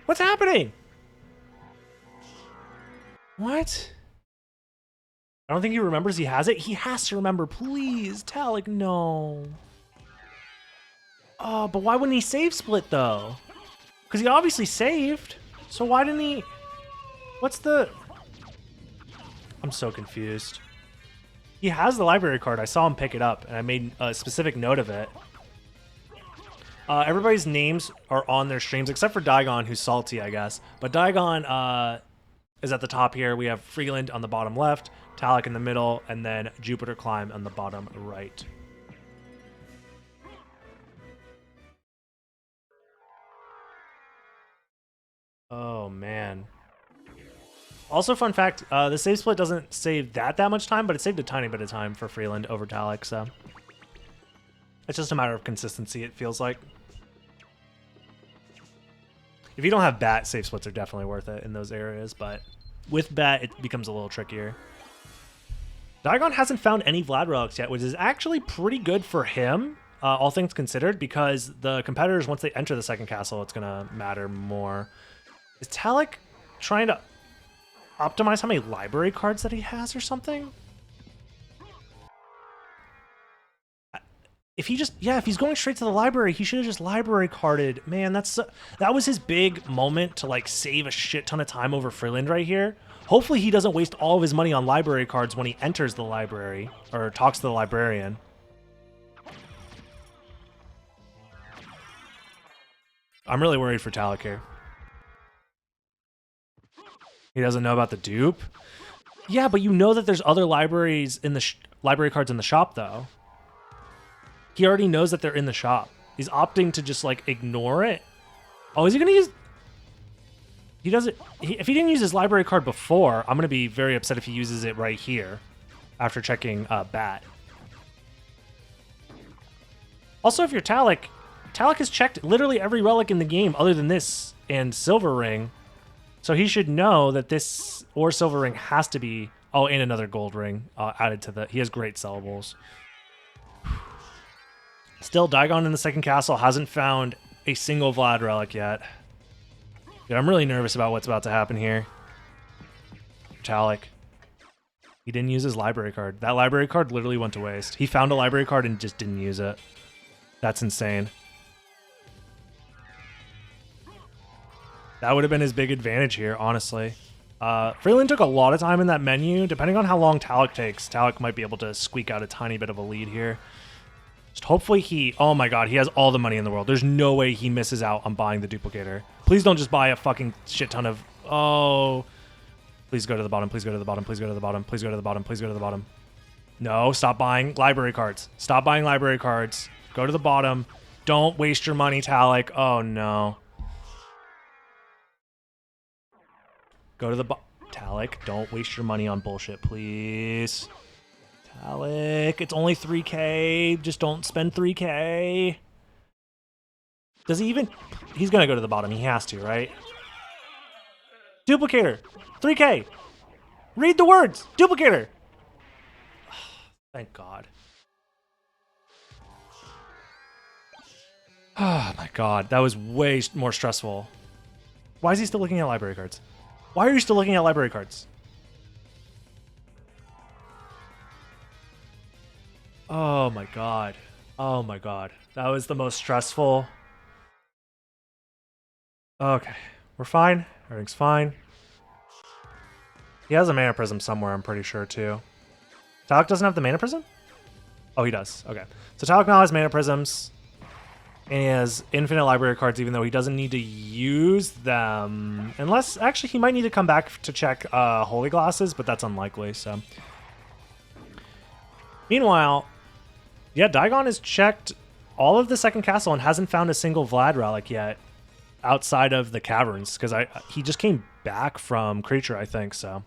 Speaker 1: What's happening? What? I don't think he remembers he has it. He has to remember. Please, Talik, no. Oh, but why wouldn't he save split, though? Because he obviously saved. So why didn't he... What's the... I'm so confused. He has the library card. I saw him pick it up, and I made a specific note of it. Everybody's names are on their streams, except for Daigon, who's salty, I guess. But Daigon is at the top here. We have Freeland on the bottom left, Talik in the middle, and then Jupiter Climb on the bottom right. Oh, man. Also, fun fact, the save split doesn't save that much time, but it saved a tiny bit of time for Freeland over Talik, so... It's just a matter of consistency, it feels like. If you don't have bat, save splits are definitely worth it in those areas, but with bat, it becomes a little trickier. Daigon hasn't found any Vlad relics yet, which is actually pretty good for him, all things considered, because the competitors, once they enter the second castle, it's going to matter more. Is Talik trying to optimize how many library cards that he has or something? If he just, yeah, if he's going straight to the library, he should have just library carded. Man, that was his big moment to like save a shit ton of time over Freeland right here. Hopefully he doesn't waste all of his money on library cards when he enters the library or talks to the librarian. I'm really worried for Talik here. He doesn't know about the dupe? Yeah, but you know that there's other libraries in the library cards in the shop though. He already knows that they're in the shop. He's opting to just like ignore it. Oh, is he gonna use... He doesn't... If he didn't use his library card before, I'm gonna be very upset if he uses it right here after checking bat. Also, if you're Talik, Talek has checked literally every relic in the game other than this and Silver Ring. So he should know that this or Silver Ring has to be... Oh, and another gold ring added to the... He has great sellables. Still, Daigon in the second castle hasn't found a single Vlad relic yet. Dude, I'm really nervous about what's about to happen here. Talek. He didn't use his library card. That library card literally went to waste. He found a library card and just didn't use it. That's insane. That would have been his big advantage here, honestly. Freeland took a lot of time in that menu. Depending on how long Talek takes, Talek might be able to squeak out a tiny bit of a lead here. Just hopefully he... Oh my god, he has all the money in the world. There's no way he misses out on buying the duplicator. Please don't just buy a fucking shit ton of... Oh... Please go to the bottom, please go to the bottom, please go to the bottom, please go to the bottom, please go to the bottom. No, stop buying library cards. Stop buying library cards. Go to the bottom. Don't waste your money, Talek. Oh no. Go to the Talek, don't waste your money on bullshit, please. Talek, it's only 3K. Just don't spend 3K. Does he even... He's gonna go to the bottom. He has to, right? Duplicator. 3K. Read the words. Duplicator. Thank God. Oh my God. That was way more stressful. Why is he still looking at library cards? Why are you still looking at library cards? Oh my God. Oh my God. That was the most stressful. Okay. We're fine. Everything's fine. He has a mana prism somewhere, I'm pretty sure, too. Talek doesn't have the mana prism? Oh, he does. Okay. So Talek now has mana prisms. And he has infinite library cards, even though he doesn't need to use them. Unless, actually, he might need to come back to check Holy Glasses, but that's unlikely, so. Meanwhile, yeah, Daigon has checked all of the second castle and hasn't found a single Vlad relic yet outside of the caverns, because he just came back from Creature, I think, so.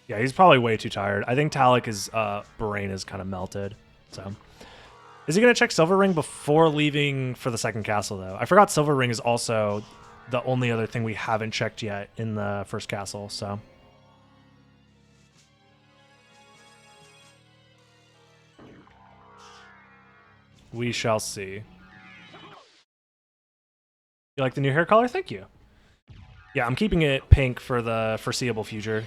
Speaker 1: Yeah, he's probably way too tired. I think Talek's brain is kind of melted, so. Is he going to check Silver Ring before leaving for the second castle, though? I forgot Silver Ring is also the only other thing we haven't checked yet in the first castle, so. We shall see. You like the new hair color? Thank you. Yeah, I'm keeping it pink for the foreseeable future.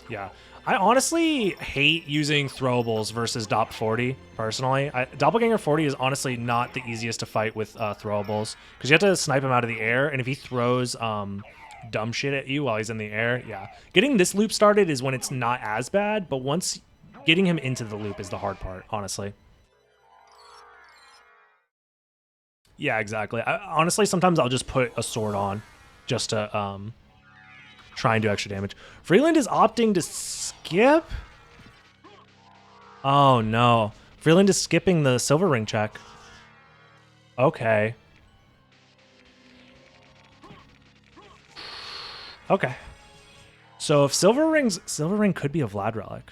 Speaker 1: Yeah. I honestly hate using throwables versus Dop 40, personally. Doppelganger 40 is honestly not the easiest to fight with throwables, because you have to snipe him out of the air, and if he throws dumb shit at you while he's in the air, yeah. Getting this loop started is when it's not as bad, but once getting him into the loop is the hard part, honestly. Yeah, exactly. Honestly, sometimes I'll just put a sword on just to try and do extra damage. Freeland is opting to skip? Oh, no. Freeland is skipping the Silver Ring check. Okay. Okay. So if Silver Ring could be a Vlad relic.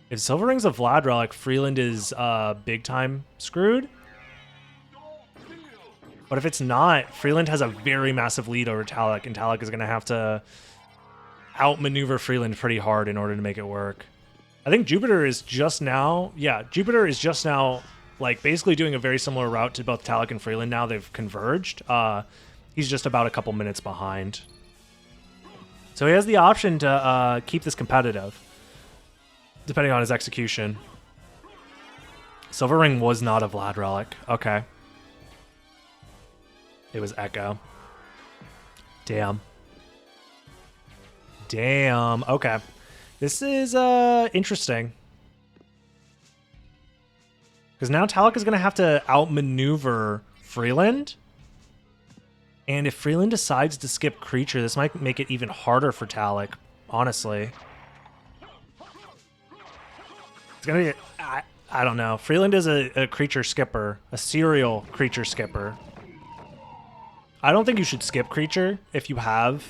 Speaker 1: If Silver Ring's a Vlad relic, Freeland is big time screwed. But if it's not, Freeland has a very massive lead over Talek, and Talek is going to have to outmaneuver Freeland pretty hard in order to make it work. I think Jupiter is just now, Jupiter is just now, like, basically doing a very similar route to both Talek and Freeland now they've converged. He's just about a couple minutes behind. So he has the option to keep this competitive, depending on his execution. Silver Ring was not a Vlad relic. Okay. It was Echo. Damn. Damn. Okay. This is interesting. Because now Talek is going to have to outmaneuver Freeland. And if Freeland decides to skip Creature, this might make it even harder for Talek, honestly. It's going to be... I don't know. Freeland is a creature skipper. A serial creature skipper. I don't think you should skip Creature if you have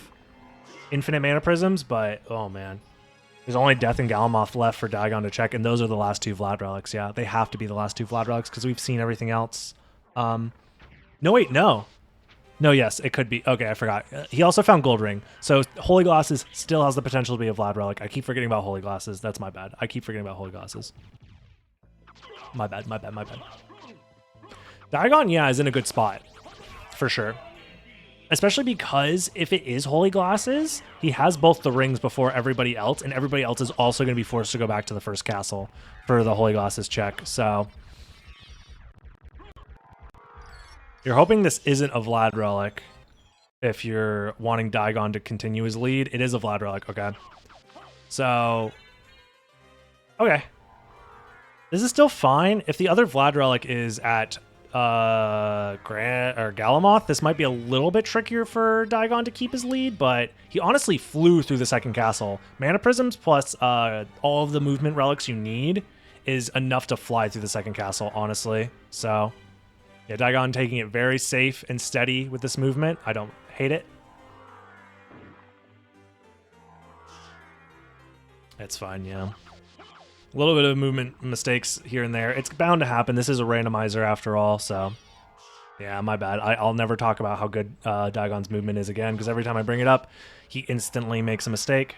Speaker 1: infinite mana prisms, but oh man. There's only Death and Galamoth left for Diagon to check, and those are the last 2 Vlad relics. Yeah, they have to be the last 2 Vlad relics because we've seen everything else. No, wait, no. No, yes, it could be. Okay, I forgot. He also found Gold Ring. So Holy Glasses still has the potential to be a Vlad relic. I keep forgetting about Holy Glasses. That's my bad. I keep forgetting about Holy Glasses. My bad. Diagon, yeah, is in a good spot. For sure. Especially because if it is Holy Glasses, he has both the rings before everybody else, and everybody else is also going to be forced to go back to the first castle for the Holy Glasses check. So you're hoping this isn't a Vlad relic if you're wanting Diagon to continue his lead. It is a Vlad relic. Okay. So, okay. This is still fine. If the other Vlad relic is at Galamoth, this might be a little bit trickier for Diagon to keep his lead, but he honestly flew through the second castle. Mana Prisms plus all of the movement relics you need is enough to fly through the second castle, honestly. So, yeah, Diagon taking it very safe and steady with this movement. I don't hate it. It's fine, yeah. A little bit of movement mistakes here and there. It's bound to happen. This is a randomizer after all, so yeah, my bad. I'll never talk about how good Diagon's movement is again, because every time I bring it up, he instantly makes a mistake.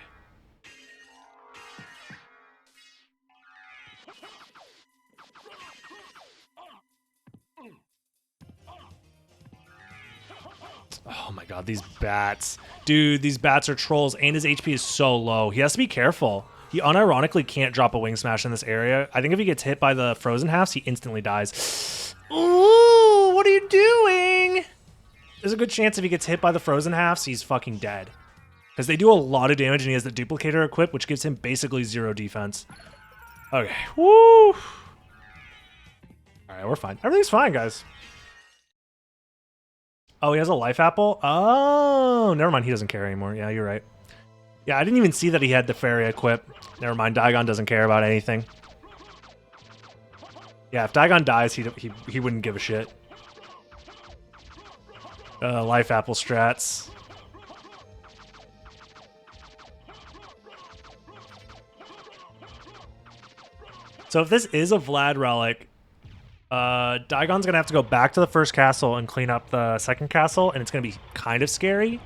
Speaker 1: Oh my god, these bats. Dude, these bats are trolls, and his HP is so low. He has to be careful. He unironically can't drop a wing smash in this area. I think if he gets hit by the frozen halves, he instantly dies. Ooh, what are you doing? There's a good chance if he gets hit by the frozen halves, he's fucking dead. Because they do a lot of damage, and he has the duplicator equipped, which gives him basically 0 defense. Okay, woo! Alright, we're fine. Everything's fine, guys. Oh, he has a life apple? Oh, never mind. He doesn't care anymore. Yeah, you're right. Yeah, I didn't even see that he had the fairy equip. Never mind. Diagon doesn't care about anything. Yeah, if Diagon dies, he wouldn't give a shit. Life apple strats. So if this is a Vlad relic, Diagon's gonna have to go back to the first castle and clean up the second castle, and it's gonna be kind of scary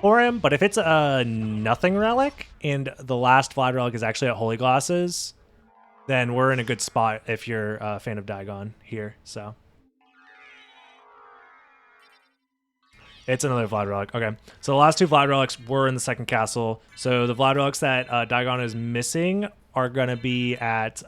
Speaker 1: for him. But if it's a nothing relic and the last Vlad relic is actually at Holy Glasses, then we're in a good spot if you're a fan of Diagon here. So it's another Vlad relic. Okay, so the last 2 Vlad relics were in the second castle. So the Vlad relics that Diagon is missing are gonna be at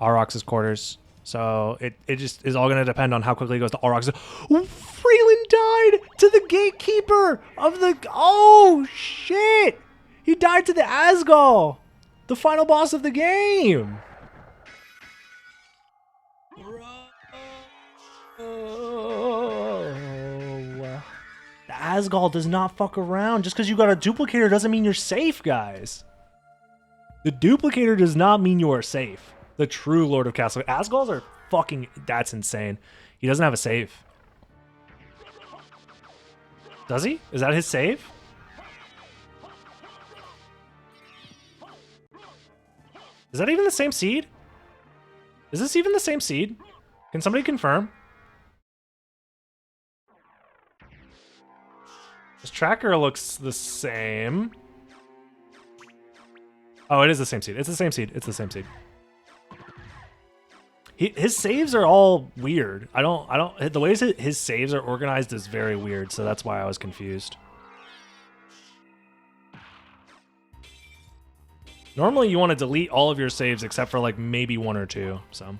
Speaker 1: Aurochs's quarters. So it just is all going to depend on how quickly it goes to Auroch's. Oh, Freeland died to the gatekeeper of the... Oh, shit! He died to the Asgal, the final boss of the game. The Asgal does not fuck around. Just because you got a duplicator doesn't mean you're safe, guys. The duplicator does not mean you are safe. The true Lord of Castle. Asgals are fucking... That's insane. He doesn't have a save. Does he? Is that his save? Is that even the same seed? Is this even the same seed? Can somebody confirm? This tracker looks the same. Oh, it is the same seed. It's the same seed. It's the same seed. His saves are all weird. The way his saves are organized is very weird, so that's why I was confused. Normally you want to delete all of your saves except for like maybe 1 or 2, so.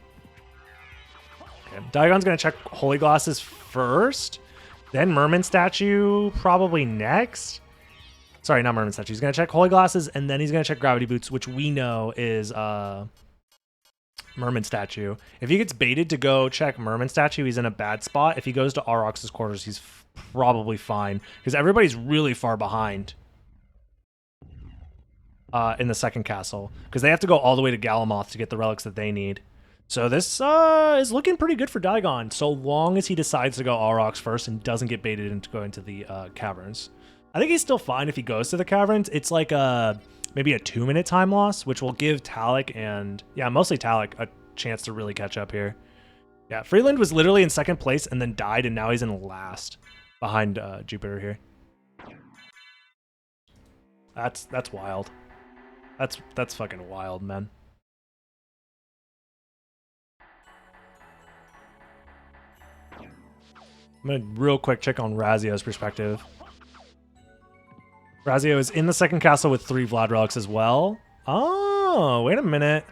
Speaker 1: Okay. Diagon's gonna check Holy Glasses first, then Merman Statue probably next. Sorry, not Merman Statue. He's gonna check Holy Glasses, and then he's gonna check Gravity Boots, which we know is Merman Statue. If he gets baited to go check Merman Statue, he's in a bad spot. If he goes to Aurochs's quarters, he's probably fine, because everybody's really far behind in the second castle, because they have to go all the way to Galamoth to get the relics that they need. So this is looking pretty good for Diagon, so long as he decides to go Aurochs first and doesn't get baited into going to the caverns. I think he's still fine if he goes to the caverns. It's like maybe a 2-minute time loss, which will give Talik and, yeah, mostly Talik a chance to really catch up here. Yeah, Freeland was literally in second place and then died, and now he's in last behind Jupiter here. That's wild. That's fucking wild, man. I'm gonna real quick check on Razio's perspective. Razio is in the second castle with 3 Vlad relics as well. Oh, wait a minute.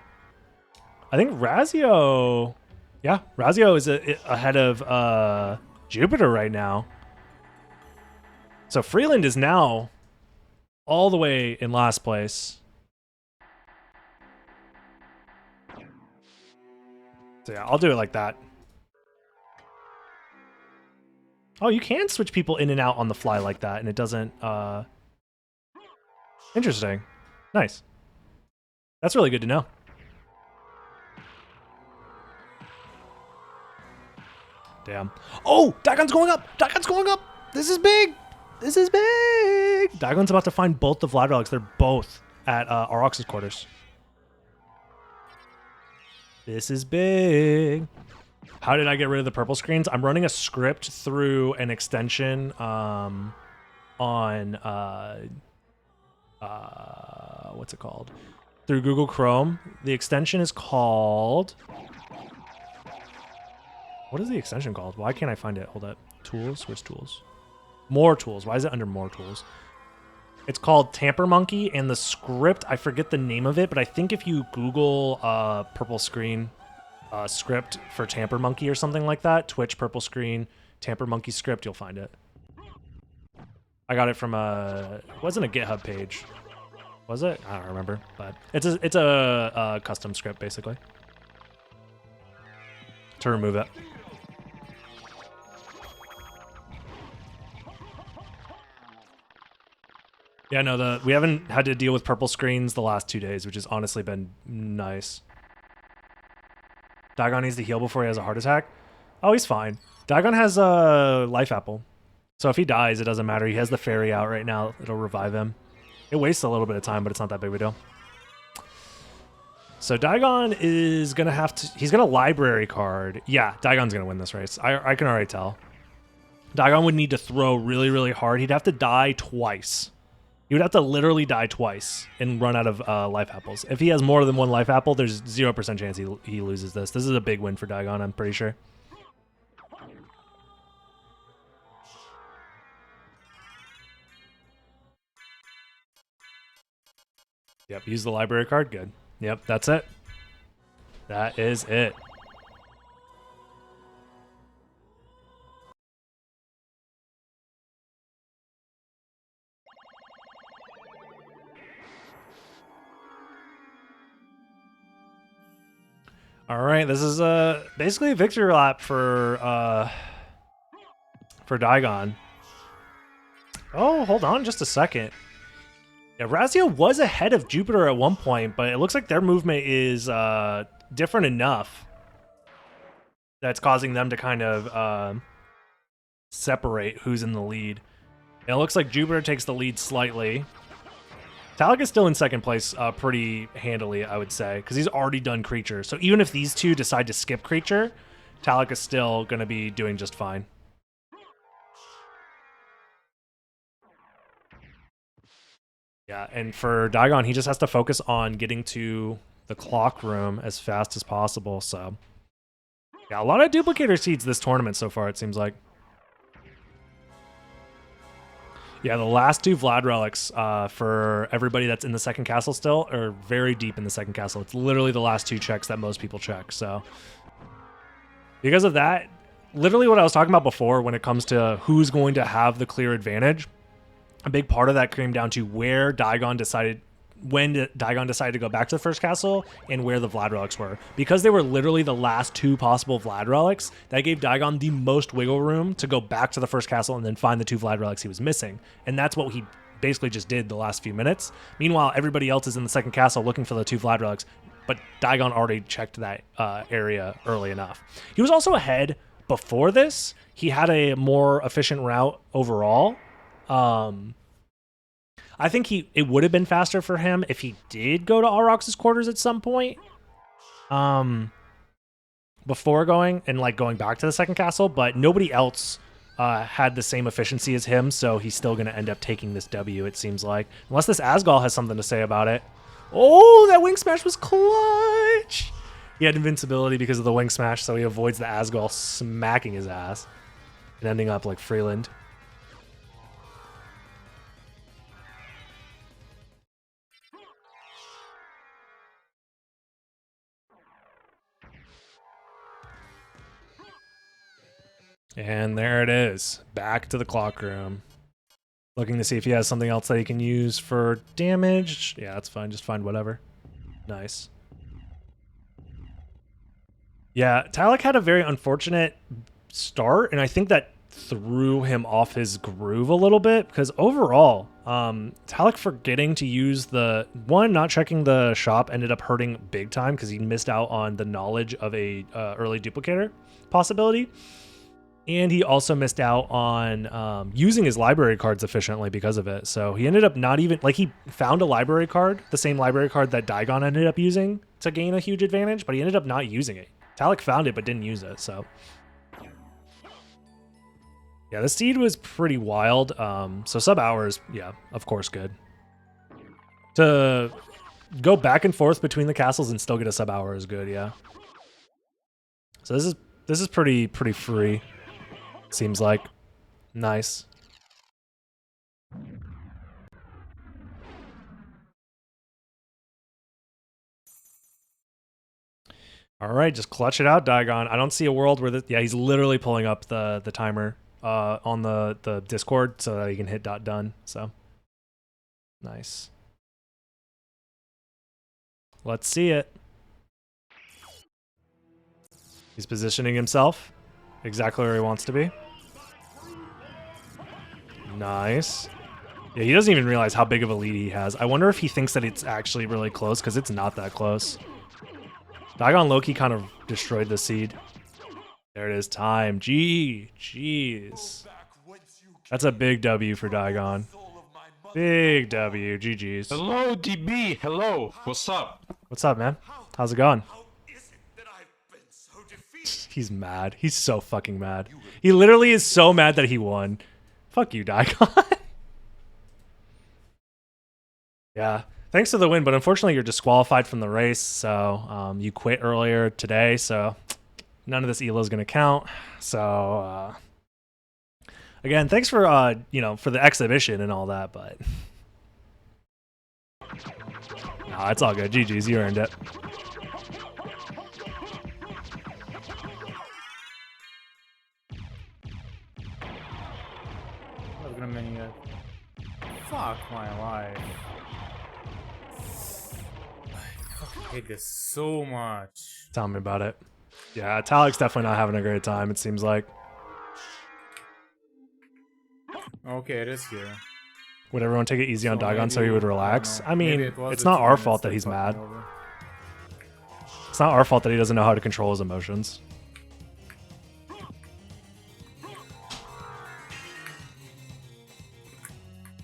Speaker 1: I think Razio... Yeah, Razio is ahead of Jupiter right now. So Freeland is now all the way in last place. So yeah, I'll do it like that. Oh, you can switch people in and out on the fly like that, and it doesn't... Interesting. Nice. That's really good to know. Damn. Oh, Dagon's going up! Dagon's going up! This is big! This is big! Dagon's about to find both the Vlad relics. They're both at Aurochs's quarters. This is big. How did I get rid of the purple screens? I'm running a script through an extension on what's it called? Through Google Chrome. The extension is called... What is the extension called? Why can't I find it? Hold up. Tools? Where's tools? More tools. Why is it under more tools? It's called Tamper Monkey, and the script, I forget the name of it, but I think if you Google purple screen script for Tamper Monkey or something like that, Twitch purple screen Tamper Monkey script, you'll find it. I got it from it wasn't a GitHub page. Was it? I don't remember, but it's a custom script basically to remove it. Yeah, no, we haven't had to deal with purple screens the last 2 days, which has honestly been nice. Dagon needs to heal before he has a heart attack. Oh, he's fine. Dagon has a life apple. So if he dies, it doesn't matter. He has the fairy out right now. It'll revive him. It wastes a little bit of time, but it's not that big of a deal. So Dagon is going to have to... He's going to library card. Yeah, Dagon's going to win this race. I can already tell. Dagon would need to throw really, really hard. He'd have to die twice. He would have to literally die twice and run out of life apples. If he has more than 1 life apple, there's 0% chance he loses this. This is a big win for Dagon, I'm pretty sure. Yep, use the library card. Good. Yep, that's it. That is it. All right, this is basically a victory lap for Dagon. Oh, hold on just a second. Yeah, Razio was ahead of Jupiter at one point, but it looks like their movement is different enough that's causing them to kind of separate who's in the lead. And it looks like Jupiter takes the lead slightly. Talik is still in second place pretty handily, I would say, because he's already done Creature. So even if these two decide to skip Creature, Talik is still going to be doing just fine. Yeah, and for Dagon, he just has to focus on getting to the clock room as fast as possible. So, yeah, a lot of duplicator seeds this tournament so far, it seems like. Yeah, the last 2 Vlad relics for everybody that's in the second castle still are very deep in the second castle. It's literally the last 2 checks that most people check. So, because of that, literally what I was talking about before when it comes to who's going to have the clear advantage, a big part of that came down to where Dagon decided, when Dagon decided to go back to the first castle and where the Vlad relics were. Because they were literally the last 2 possible Vlad relics, that gave Dagon the most wiggle room to go back to the first castle and then find the 2 Vlad relics he was missing. And that's what he basically just did the last few minutes. Meanwhile, everybody else is in the second castle looking for the 2 Vlad relics, but Dagon already checked that area early enough. He was also ahead before this. He had a more efficient route overall. I think it would have been faster for him if he did go to Aurochs's quarters at some point. Before going and like going back to the second castle, but nobody else had the same efficiency as him, so he's still going to end up taking this W, it seems like. Unless this Asgal has something to say about it. Oh, that wing smash was clutch! He had invincibility because of the wing smash, so he avoids the Asgal smacking his ass and ending up like Freeland. And there it is. Back to the clock room. Looking to see if he has something else that he can use for damage. Yeah, that's fine. Just find whatever. Nice. Yeah, Talek had a very unfortunate start, and I think that threw him off his groove a little bit, because overall, Talek forgetting to use the... One, not checking the shop ended up hurting big time, because he missed out on the knowledge of a early duplicator possibility. And he also missed out on using his library cards efficiently because of it. So he ended up not even... Like, he found a library card, the same library card that Daigon ended up using to gain a huge advantage, but he ended up not using it. Talek found it, but didn't use it, so... Yeah, the seed was pretty wild. So sub-hours, yeah, of course good. To go back and forth between the castles and still get a sub-hour is good, yeah. So this is pretty free. Seems like. Nice. All right, just clutch it out, Daigon. I don't see a world where yeah, he's literally pulling up the timer on the Discord so that he can hit .done. So nice. Let's see it. He's positioning himself exactly where he wants to be. Nice. Yeah, he doesn't even realize how big of a lead he has. I wonder if he thinks that it's actually really close, because it's not that close. Daigon Loki kind of destroyed the seed. There it is, time. Jeez. That's a big W for Daigon. Big W. GG's.
Speaker 5: Hello, DB. Hello. What's up?
Speaker 1: What's up, man? How's it going? He's mad. He's so fucking mad. He literally is so mad that he won. Fuck you, Daigon. Yeah. Thanks to the win, but unfortunately you're disqualified from the race, so you quit earlier today, so none of this ELO is going to count. So, again, thanks for, you know, for the exhibition and all that, but... No, it's all good. GG's, you earned it.
Speaker 3: Fuck my life. I hate this so much.
Speaker 1: Tell me about it. Yeah, Talek's definitely not having a great time, it seems like.
Speaker 3: Okay, it is here.
Speaker 1: Would everyone take it easy on Daigon so he would relax? I mean, it's
Speaker 3: the
Speaker 1: not our
Speaker 3: 2
Speaker 1: fault that
Speaker 3: minutes
Speaker 1: he's
Speaker 3: fucked
Speaker 1: mad.
Speaker 3: me over.
Speaker 1: It's not our fault that he doesn't know how to control his emotions.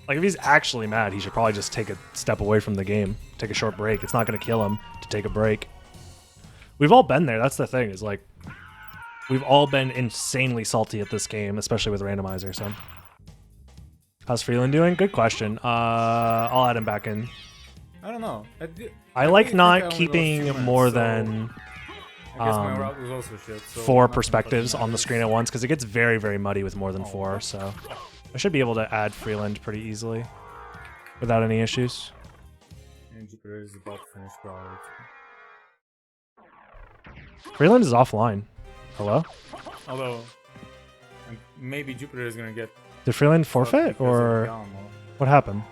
Speaker 1: Like, if he's actually mad, he should probably just take a step away from the game. Take a short break. It's not going to kill him to take a break. We've all been there. That's the thing, is like, we've all been insanely salty at this game, especially with Randomizer, so. How's Freeland doing? Good question. I'll add him back in.
Speaker 3: I don't know.
Speaker 1: I like not keeping more than
Speaker 3: I guess my route was also shit, so
Speaker 1: 4 perspectives on the screen at once, because it gets very, very muddy with more than 4, so. I should be able to add Freeland pretty easily without any issues.
Speaker 3: And Jupiter is about to finish probably.
Speaker 1: Freeland is offline. Hello?
Speaker 3: Although, maybe Jupiter is gonna get...
Speaker 1: Did Freeland forfeit, or what happened?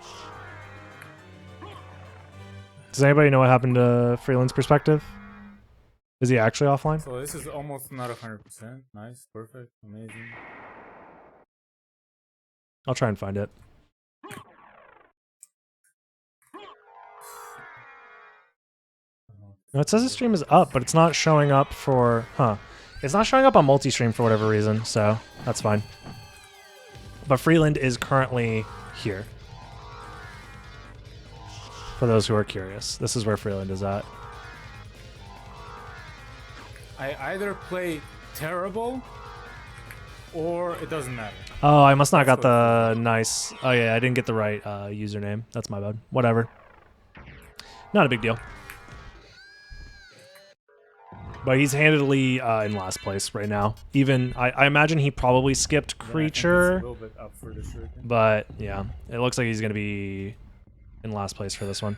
Speaker 1: Does anybody know what happened to Freeland's perspective? Is he actually offline?
Speaker 3: So this is almost not 100%. Nice, perfect, amazing.
Speaker 1: I'll try and find it. No, it says the stream is up, but it's not showing up for... Huh. It's not showing up on multi-stream for whatever reason, so that's fine. But Freeland is currently here. For those who are curious, this is where Freeland is at.
Speaker 3: I either play terrible or it doesn't matter.
Speaker 1: Oh, I must not got the nice. Oh yeah, I didn't get the right username. That's my bad. Whatever. Not a big deal. But he's handedly in last place right now. Even I imagine he probably skipped Creature.
Speaker 3: A little bit up for the shuriken.
Speaker 1: But yeah, it looks like he's gonna be in last place for this one.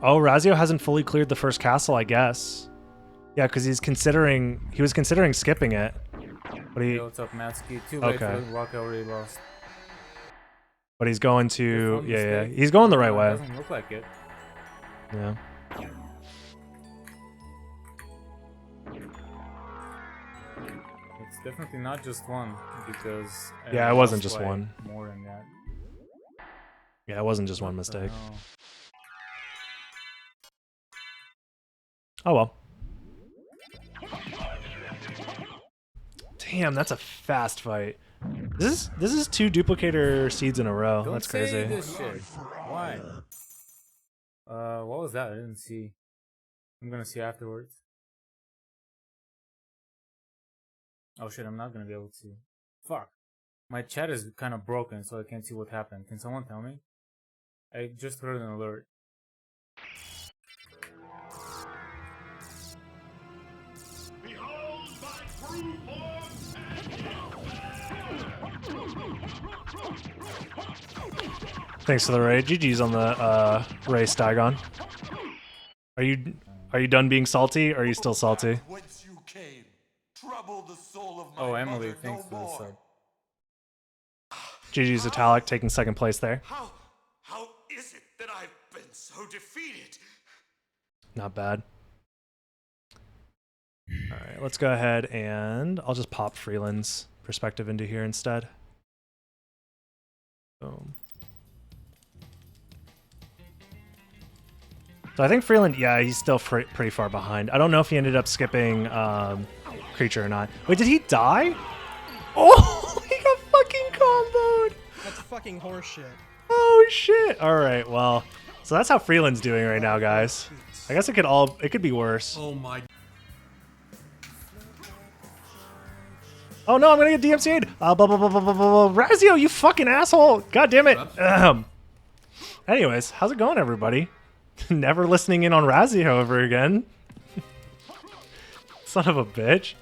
Speaker 1: Oh, Razio hasn't fully cleared the first castle, I guess. Yeah, because he was considering skipping it. But he,
Speaker 3: Yo, what's up, Matsky? Too late for the rock already lost.
Speaker 1: But he's going to, yeah, he's going the right way.
Speaker 3: Doesn't look like it.
Speaker 1: Yeah.
Speaker 3: It's definitely not just one because.
Speaker 1: Yeah, it wasn't just one.
Speaker 3: More than that.
Speaker 1: Yeah, it wasn't just one mistake. Oh well. Damn, that's a fast fight. This is 2 duplicator seeds in a row.
Speaker 3: Don't
Speaker 1: That's
Speaker 3: say
Speaker 1: crazy.
Speaker 3: This shit. Why? What was that? I didn't see. I'm gonna see afterwards. Oh shit, I'm not gonna be able to see. Fuck. My chat is kind of broken, so I can't see what happened. Can someone tell me? I just heard an alert.
Speaker 1: Thanks for the raid. GG's on the race, Digon. Are you done being salty, or are you still salty?
Speaker 4: Whence you came, trouble the soul of my
Speaker 3: Oh, Emily,
Speaker 4: mother
Speaker 3: thanks
Speaker 4: no
Speaker 3: for the
Speaker 4: more.
Speaker 3: sub.
Speaker 1: GG's Italic taking 2nd place there.
Speaker 4: How is it that I've been so defeated?
Speaker 1: Not bad. Alright, let's go ahead and I'll just pop Freeland's perspective into here instead. Boom. So I think Freeland, yeah, he's still pretty far behind. I don't know if he ended up skipping Creature or not. Wait, did he die? Oh, he got fucking comboed.
Speaker 6: That's fucking horseshit.
Speaker 1: Oh shit. All right, well, so that's how Freeland's doing right now, guys. I guess it could be worse.
Speaker 2: Oh my.
Speaker 1: Oh no, I'm gonna get DMCA'd. Razio, you fucking asshole. God damn it. Anyways, how's it going, everybody? Never listening in on Razio over again. Son of a bitch.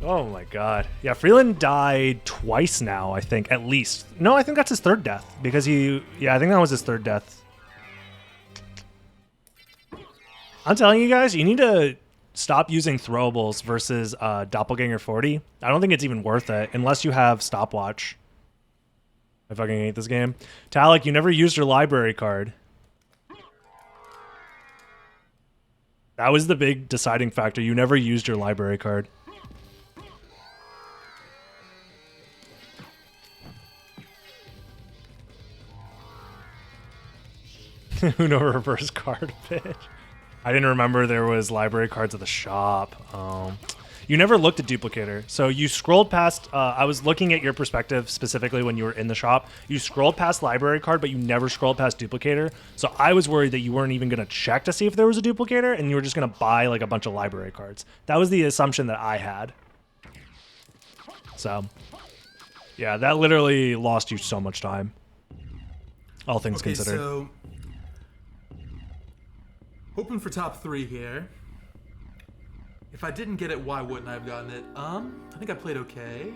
Speaker 1: Oh my god. Yeah, Freeland died twice now, I think, at least. No, I think that's his 3rd death. Because yeah, I think that was his 3rd death. I'm telling you guys, you need to stop using throwables versus Doppelganger 40. I don't think it's even worth it, unless you have Stopwatch. I fucking hate this game. Talik, you never used your library card. That was the big deciding factor. You never used your library card. Uno reverse card, bitch. I didn't remember there was library cards at the shop. You never looked at Duplicator. So you scrolled past, I was looking at your perspective specifically when you were in the shop. You scrolled past library card, but you never scrolled past Duplicator. So I was worried that you weren't even going to check to see if there was a Duplicator and you were just going to buy like a bunch of library cards. That was the assumption that I had. So, yeah, that literally lost you so much time. All things considered.
Speaker 2: So, hoping for top 3 here. If I didn't get it, why wouldn't I have gotten it? I think I played okay.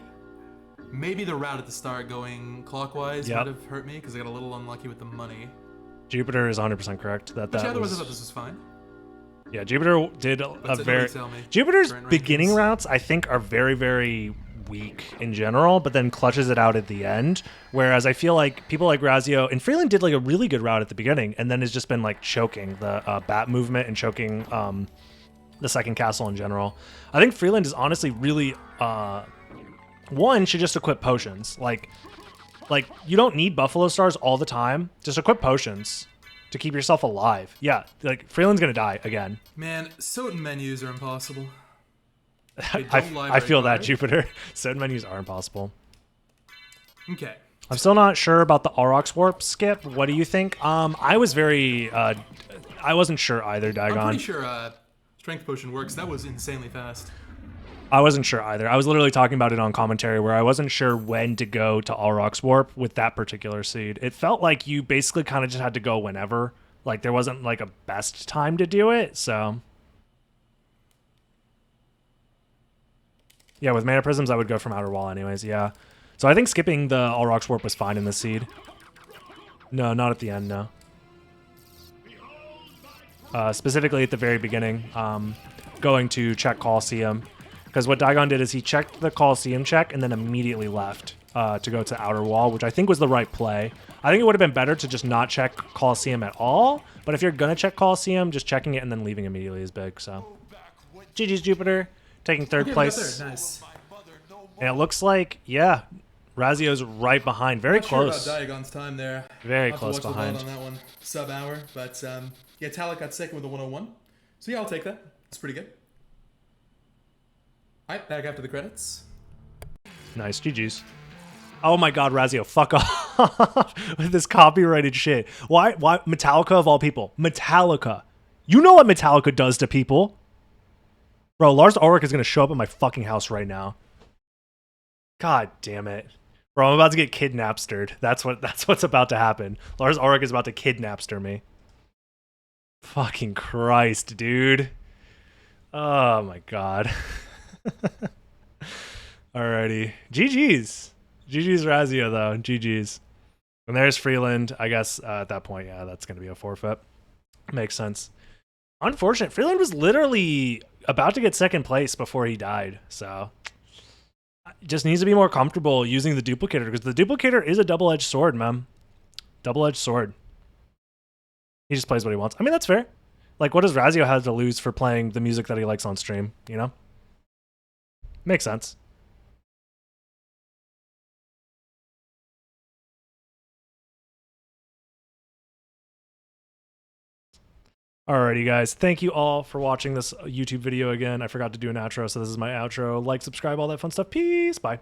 Speaker 2: Maybe the route at the start going clockwise might have hurt me because I got a little unlucky with the money.
Speaker 1: Jupiter is 100% correct.
Speaker 2: Otherwise I thought this was fine.
Speaker 1: Yeah, Jupiter did a very... Jupiter's beginning routes, I think, are very, very weak in general, but then clutches it out at the end. Whereas I feel like people like Razio and Freeland did like a really good route at the beginning and then has just been like choking the bat movement and choking the second castle in general. I think Freeland is honestly really one should just equip potions. Like you don't need Buffalo Stars all the time. Just equip potions to keep yourself alive. Yeah, like Freeland's gonna die again.
Speaker 2: Man, SotN menus are impossible.
Speaker 1: I feel that, Jupiter. SotN menus are impossible.
Speaker 2: Okay.
Speaker 1: I'm still not sure about the Aurochs Warp skip. What do you think? I was very, I wasn't sure either, Dagon.
Speaker 2: I'm pretty sure Strength Potion works. That was insanely fast.
Speaker 1: I wasn't sure either. I was literally talking about it on commentary where I wasn't sure when to go to Aurochs Warp with that particular seed. It felt like you basically kind of just had to go whenever. Like there wasn't like a best time to do it, so. Yeah, with Mana Prisms, I would go from Outer Wall anyways, yeah. So I think skipping the Aurochs Warp was fine in the seed. No, not at the end, no. Specifically at the very beginning, going to check Coliseum. Because what Dagon did is he checked the Coliseum check and then immediately left to go to Outer Wall, which I think was the right play. I think it would have been better to just not check Coliseum at all. But if you're going to check Coliseum, just checking it and then leaving immediately is big. So GG's Jupiter, taking third place.
Speaker 2: Nice.
Speaker 1: And it looks like, yeah, Razio's right behind. Very close.
Speaker 2: Sure about Diagon's time there.
Speaker 1: Very
Speaker 2: I'll
Speaker 1: close
Speaker 2: have to watch
Speaker 1: behind.
Speaker 2: the VOD on that one. Sub-hour. But yeah, Talek got second with a 101. So yeah, I'll take that. It's pretty good. Alright, back after the credits.
Speaker 1: Nice, GG's. Oh my god, Razio, fuck off with this copyrighted shit. Why Metallica of all people? Metallica. You know what Metallica does to people. Bro, Lars Ulrich is gonna show up at my fucking house right now. God damn it. Bro, I'm about to get kidnapstered. That's what's about to happen. Lars Ulrich is about to kidnapster me. Fucking Christ, dude. Oh my god. Alrighty. GG's. GG's Razio, though. GG's. And there's Freeland. I guess at that point, yeah, that's going to be a forfeit. Makes sense. Unfortunate. Freeland was literally about to get second place before he died. So just needs to be more comfortable using the duplicator because the duplicator is a double-edged sword, man. Double-edged sword. He just plays what he wants. I mean, that's fair. Like, what does Razio have to lose for playing the music that he likes on stream, you know? Makes sense. Alrighty, guys. Thank you all for watching this YouTube video again. I forgot to do an outro, so this is my outro. Like, subscribe, all that fun stuff. Peace. Bye.